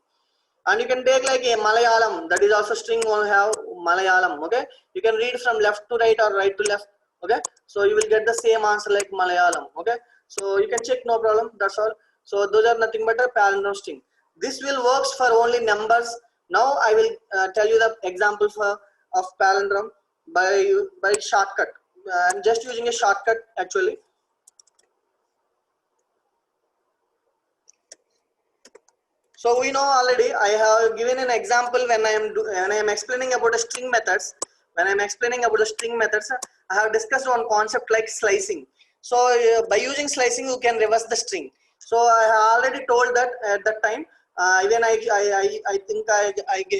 And you can take like a Malayalam, that is also string will have Malayalam. Okay, you can read from left to right or right to left. Okay, so you will get the same answer like Malayalam. Okay, so you can check, no problem. That's all. So those are nothing but a palindrome string. This will works for only numbers. Now I will tell you the example of palindrome by shortcut. I'm just using a shortcut actually. So we know already. I have given an example when I am explaining about the string methods. When I am explaining about the string methods, I have discussed one concept like slicing. So by using slicing, you can reverse the string. So I have already told that at that time. Even I think I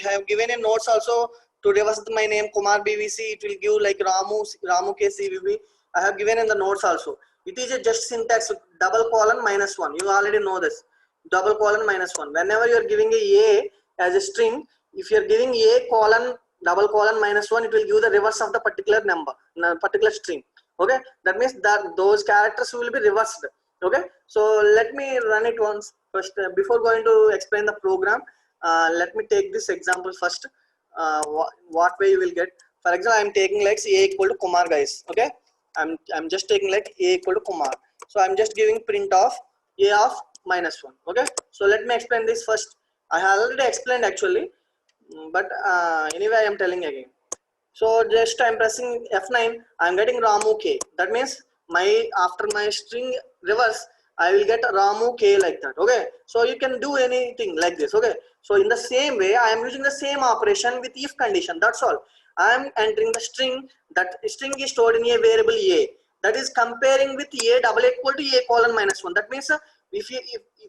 have given a notes also to reverse my name Kumar BVC. It will give like Ramu K CVB. I have given in the notes also. It is a just syntax double colon minus one. You already know this. Double colon minus one. Whenever you are giving a as a string, if you are giving a colon double colon minus one, it will give the reverse of the particular number, particular string. Okay, that means that those characters will be reversed. Okay, so let me run it once first. Before going to explain the program, let me take this example first. What way you will get? For example, I am taking like a equal to Kumar, guys. Okay, I'm just taking like a equal to Kumar. So I'm just giving print of a of minus 1. Okay, so let me explain this first. I have already explained actually, but anyway I am telling again. So just I'm pressing F9, I'm getting Ramu K. That means after my string reverse, I will get Ramu K like that. Okay, so you can do anything like this. Okay, so in the same way I am using the same operation with if condition. That's all. I am entering the string. That string is stored in a variable a, that is comparing with a double equal to a colon minus 1. That means if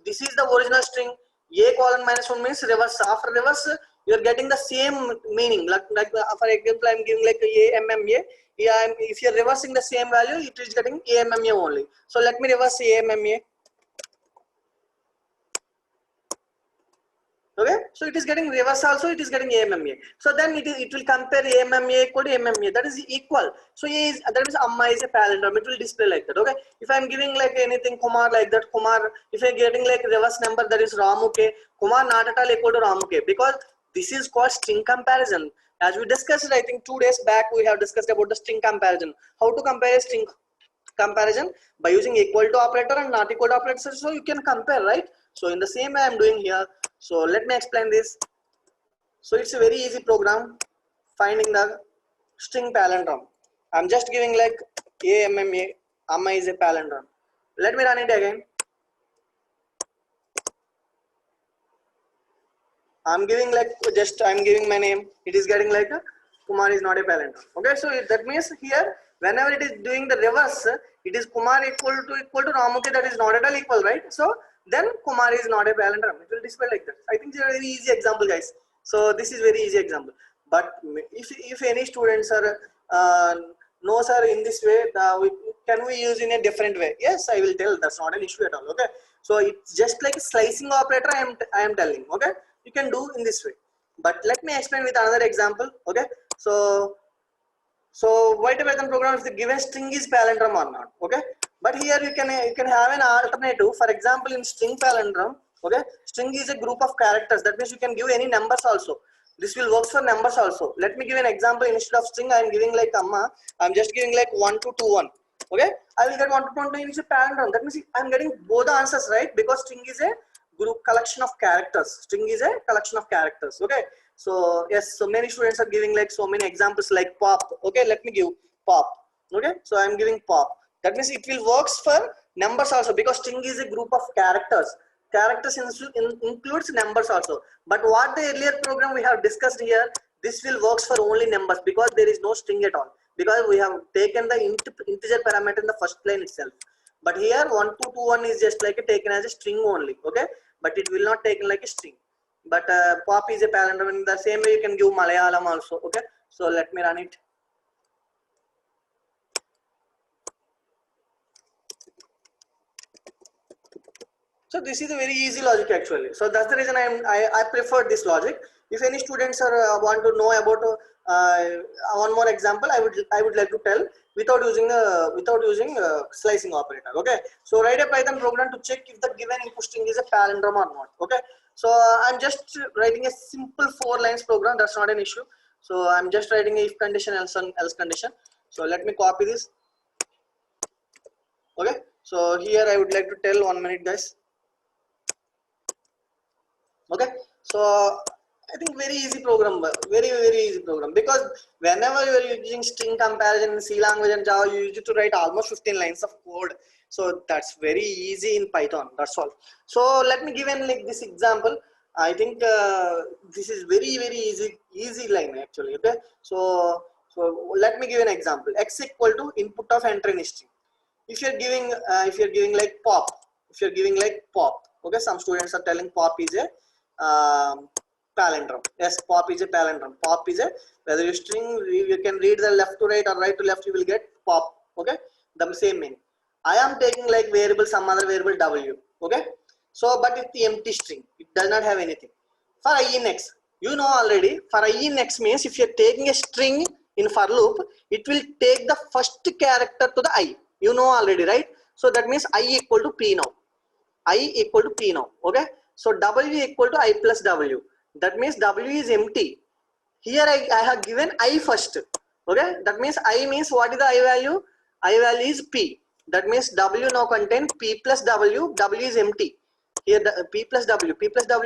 this is the original string, a colon minus 1 means reverse. After reverse, you are getting the same meaning. Like for example, I am giving like a MMA. Yeah, if you are reversing the same value, it is getting AMMA only. So let me reverse AMMA. Okay, so it is getting reverse also, it is getting AMMA. So then it will compare AMMA equal to MMA, that is equal. So A is, that means Amma is a palindrome, it will display like that. Okay, if I am giving like anything Kumar like that, Kumar, if I am getting like reverse number, that is Ramu K, Kumar not at all equal to Ramu K, because this is called string comparison. As we discussed, I think 2 days back we have discussed about the string comparison. How to compare a string comparison? By using equal to operator and not equal to operator, so you can compare, right? So in the same way I am doing here. So let me explain this. So it's a very easy program, finding the string palindrome. I'm just giving like AMMA, Amma is a palindrome. Let me run it again. I'm giving like I'm giving my name. It is getting like Kumar is not a palindrome. Okay, so that means here whenever it is doing the reverse, it is Kumar equal to Ramuke, that is not at all equal, right? So then Kumar is not a palindrome. It will display like that. I think it's a very easy example, guys. So this is very easy example. But if any students are no sir, in this way can we use in a different way? Yes, I will tell. That's not an issue at all. Okay, so it's just like a slicing operator. I am telling. Okay, you can do in this way. But let me explain with another example. Okay, so white Python program, if the given string is palindrome or not. Okay, But here you can have an alternative. For example, in string palindrome, okay, string is a group of characters. That means you can give any numbers also. This will work for numbers also. Let me give an example. Instead of string, I am giving like amma. I am just giving like 1 to 2 1. Okay, I will get 1 to 2 1 is a palindrome. That means I am getting both the answers right, because string is a group collection of characters. String is a collection of characters. Okay, so yes, so many students are giving like so many examples like pop. Okay, let me give pop. Okay, so I am giving pop. That means it will works for numbers also, because string is a group of characters. Characters includes numbers also. But what the earlier program we have discussed here, this will works for only numbers, because there is no string at all, because we have taken the integer parameter in the first line itself. But here 1 to 2 1 is just like taken as a string only. Okay, but it will not taken like a string. But pop is a palindrome. In the same way you can give Malayalam also. Okay, so let me run it. So this is a very easy logic actually. So that's the reason I prefer this logic. If any students are want to know about one more example, I would like to tell without using slicing operator. Okay. So write a Python program to check if the given input string is a palindrome or not. Okay. So I'm just writing a simple 4 lines program. That's not an issue. So I'm just writing a if condition, else condition. So let me copy this. Okay. So here I would like to tell 1 minute, guys. Okay, so I think very easy program, very easy program, because whenever you are using string comparison in C language and Java, you use it to write almost 15 lines of code. So that's very easy in Python. That's all. So let me give an like this example. I think this is very easy line actually. Okay, so let me give an example. X equal to input of entry in string. If you're giving like pop, okay, some students are telling pop is a palindrome. Yes, pop is a palindrome. Pop is a, whether you string, you can read the left to right or right to left, you will get pop. Okay, the same meaning. I am taking like variable, some other variable w. Okay, so but it's the empty string, it does not have anything. For I in x, you know already, for I in x means if you are taking a string in for loop, it will take the first character to the I. You know already, right? So that means I equal to p now. I equal to p now. Okay, so w equal to I plus w. That means w is empty. Here I have given I first. Okay, that means I means what is the I value? I value is p. That means w now contain p plus w. W is empty. Here the p plus w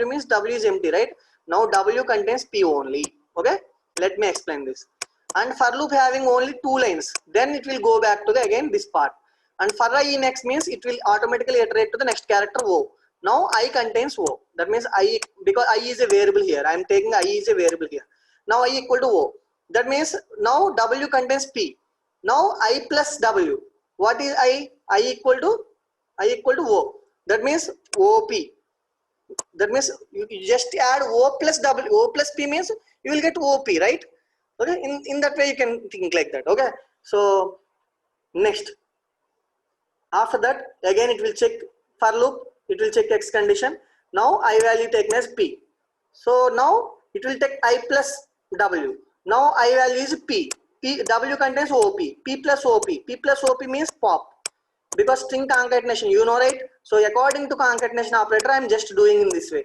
means w is empty, right? Now w contains p only. Okay, let me explain this. And for loop having only 2 lines, then it will go back to the again this part. And for I in x means it will automatically iterate to the next character O. Now I contains O. That means I, because I is a variable here. I am taking I is a variable here. Now I equal to O. That means now W contains P. Now I plus W. What is I? I equal to O. That means OP. That means you just add O plus W. O plus P means you will get OP, right? Okay. In that way you can think like that. Okay. So next. After that, again it will check for loop, it will check x condition. Now I value taken as p. So now it will take I plus w. Now I value is p. W contains op. P plus op. P plus op means pop. Because string concatenation, you know, right? So according to concatenation operator, I am just doing in this way.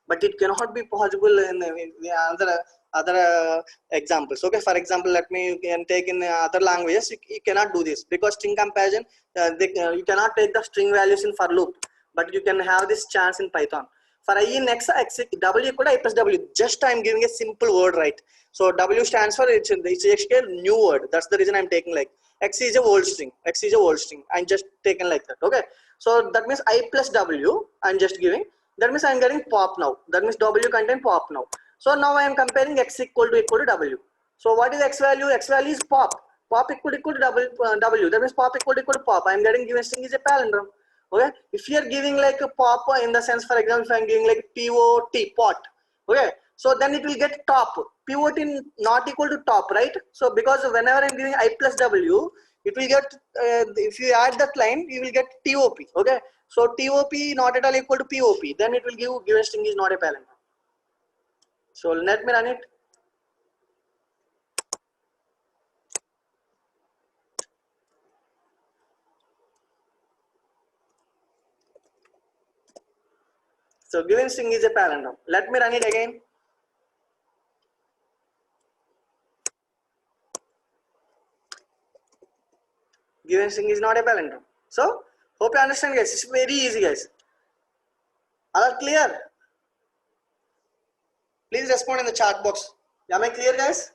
But it cannot be possible in the other examples. Okay, for example, let me, you can take in other languages, you cannot do this, because string comparison, you cannot take the string values in for loop, but you can have this chance in Python. For I in x, w equal to I plus w, just I am giving a simple word, right? So w stands for, it's a new word. That's the reason I am taking like x is a old string. X is a old string. I'm just taken like that. Okay, so that means I plus w, I'm just giving. That means I'm getting pop now. That means w contain pop now. So now I am comparing x equal to w. So what is x value? X value is pop. Pop equal to w. That means pop equal to pop. I am getting given string is a palindrome. Okay, if you are giving like a pop in the sense, for example, if I am giving like pot, okay, so then it will get top. Pivot in not equal to top, right? So because whenever I am giving I plus w, it will get, if you add that line, you will get top. Okay, so top not at all equal to pop, then it will give given string is not a palindrome. So let me run it. So given string is a palindrome. Let me run it again. Given string is not a palindrome. So hope you understand, guys. It's very easy, guys. All clear? Please respond in the chat box. Am I clear, guys?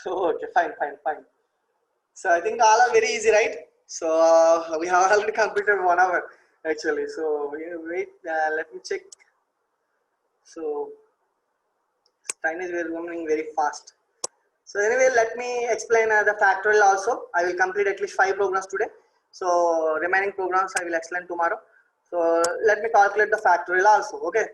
Okay, fine. So I think all are very easy, right? So we have already completed 1 hour actually. So wait, let me check. So time is going very fast. So anyway, let me explain the factorial also. I will complete at least 5 programs today. So remaining programs I will explain tomorrow. So let me calculate the factorial also. Okay.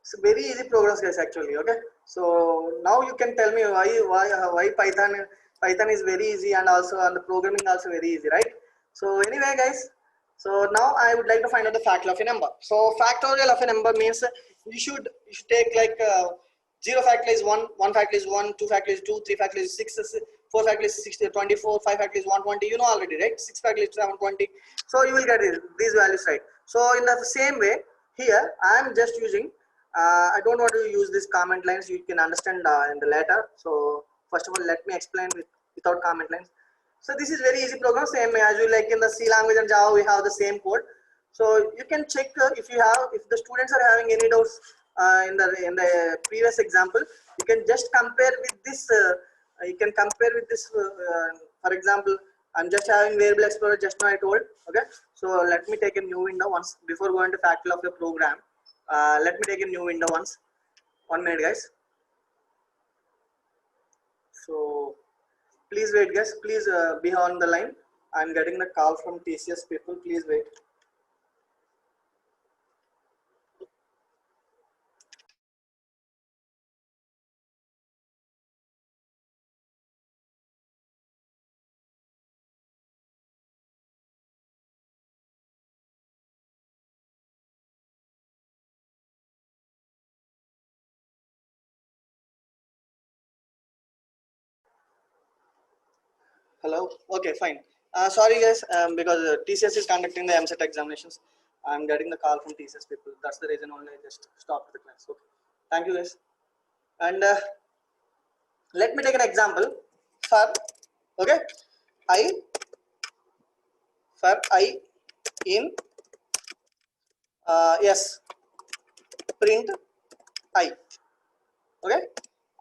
So very easy programs, guys, actually. Okay. So now you can tell me why Python is very easy, and also and the programming also very easy, right? So anyway, guys. So now I would like to find out the factorial of a number. So factorial of a number means you should take like 0 factorial is 1, 1 factorial is 1, 2 factorial is 2, 3 factorial is 6, 4 factorial is 60, 24, 5 factorial is 120. You know already, right? 6 factorial is 720. So you will get these values, right? So in the same way, here I am just using. I don't want to use these comment lines. You can understand in the later. So first of all, let me explain without comment lines. So this is very easy program, same as you like in the C language and Java, we have the same code. So you can check if the students are having any doubts in the previous example, you can just compare with this. You can compare with this. For example, I'm just having variable explorer just now I told. Okay, so let me take a new window once before going to factorial of your program. Let me take a new window once. 1 minute, guys. So please wait, guys. Please be on the line. I'm getting the call from TCS people. Please wait. Hello. Okay, fine. Sorry, guys, because TCS is conducting the MCET examinations. I'm getting the call from TCS people. That's the reason only I just stopped the class. Okay. Thank you, guys. And let me take an example for okay I for I in yes print I. Okay.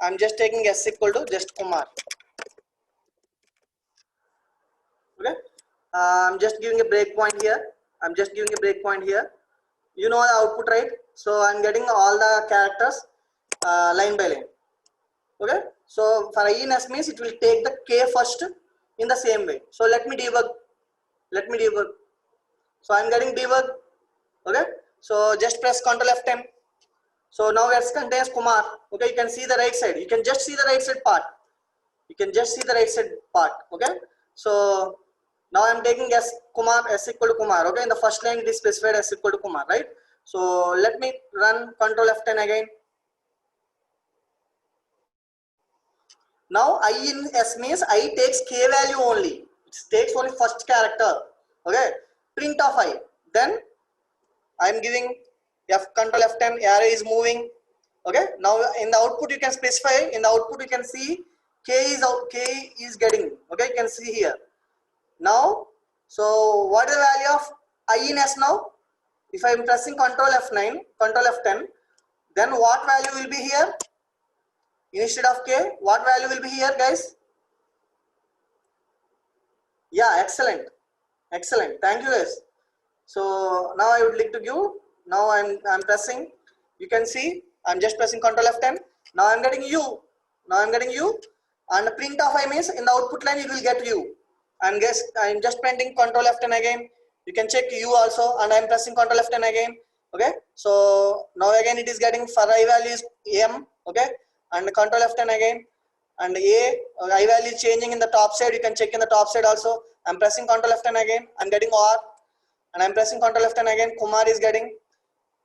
I'm just taking s equal to just Kumar. Okay. I'm just giving a breakpoint here. I'm just giving a breakpoint here. You know the output, right? So I'm getting all the characters line by line. Okay. So for INS means it will take the K first in the same way. So let me debug. So I'm getting debug. Okay. So just press Ctrl F10. So now S contains Kumar. Okay. You can see the right side. You can just see the right side part. Okay. So now I'm taking S Kumar, S equal to Kumar. Okay. In the first line it is specified S equal to Kumar, right? So let me run Ctrl F10 again. Now I in S means I takes K value only. It takes only first character. Okay. Print of I. Then I am giving F Ctrl F10. Array is moving. Okay. Now in the output you can specify. In the output you can see K is getting. Okay. You can see here. Now, so what is the value of I in S now? If I am pressing Ctrl F9, Ctrl F10, then what value will be here? Instead of K, what value will be here, guys? Yeah, excellent. Thank you, guys. So now I would like to give. Now I'm pressing. You can see I'm just pressing Ctrl F10. Now I'm getting U. And print of I means in the output line it will get U. I'm just printing Ctrl F10 again. You can check U also, and I'm pressing Ctrl F10 again. Okay. So now again it is getting for I value is M. Okay. And Ctrl F10 again. And I value is changing in the top side. You can check in the top side also. I'm pressing Ctrl F10 again. I'm getting R. And I'm pressing Ctrl F10 again. Kumar is getting.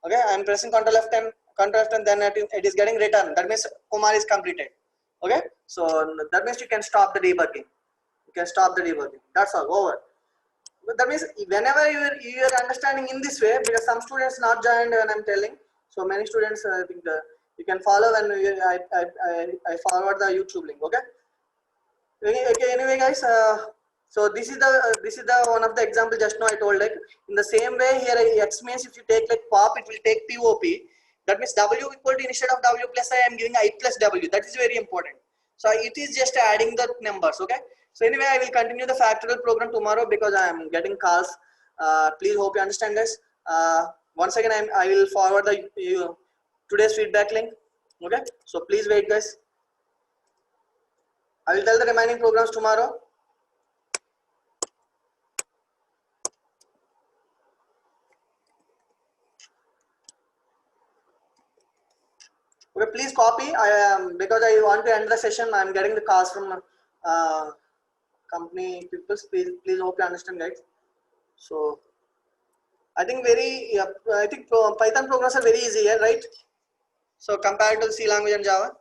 Okay. I'm pressing Ctrl F10. Then it is getting return. That means Kumar is completed. Okay. So that means you can stop the debugging. can stop the debugging. That's all, over. But that means whenever you are understanding in this way, because some students not joined when I'm telling, so many students I think you can follow when I forward the YouTube link. Okay. Okay. Anyway, guys. So this is the one of the example just now I told, like in the same way here X means if you take like pop, it will take POP. That means W equal to, instead of W plus I am giving I plus W. That is very important. So it is just adding the numbers. Okay. So anyway, I will continue the factorial program tomorrow because I am getting calls. Please hope you understand, guys. Once again, I will forward the today's feedback link. Okay. So please wait, guys. I will tell the remaining programs tomorrow. Okay, please copy. I am because I want to end the session. I am getting the calls from company people. Please hope you understand, guys. So I think I think Python programs are very easy here, right? So compared to C language and Java.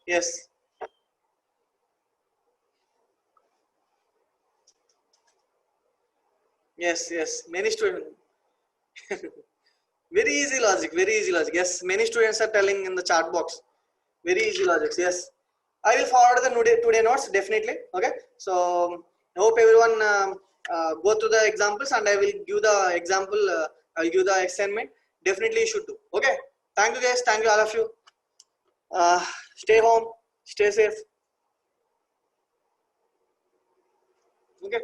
Yes. Yes. Yes. Many students. Very easy logic. Very easy logic. Yes. Many students are telling in the chat box. Very easy logics. Yes. I will forward the today notes definitely. Okay. So I hope everyone go through the examples, and I will give the example. I will give the assignment. Definitely you should do. Okay. Thank you, guys. Thank you all of you. Stay home. Stay safe. Okay.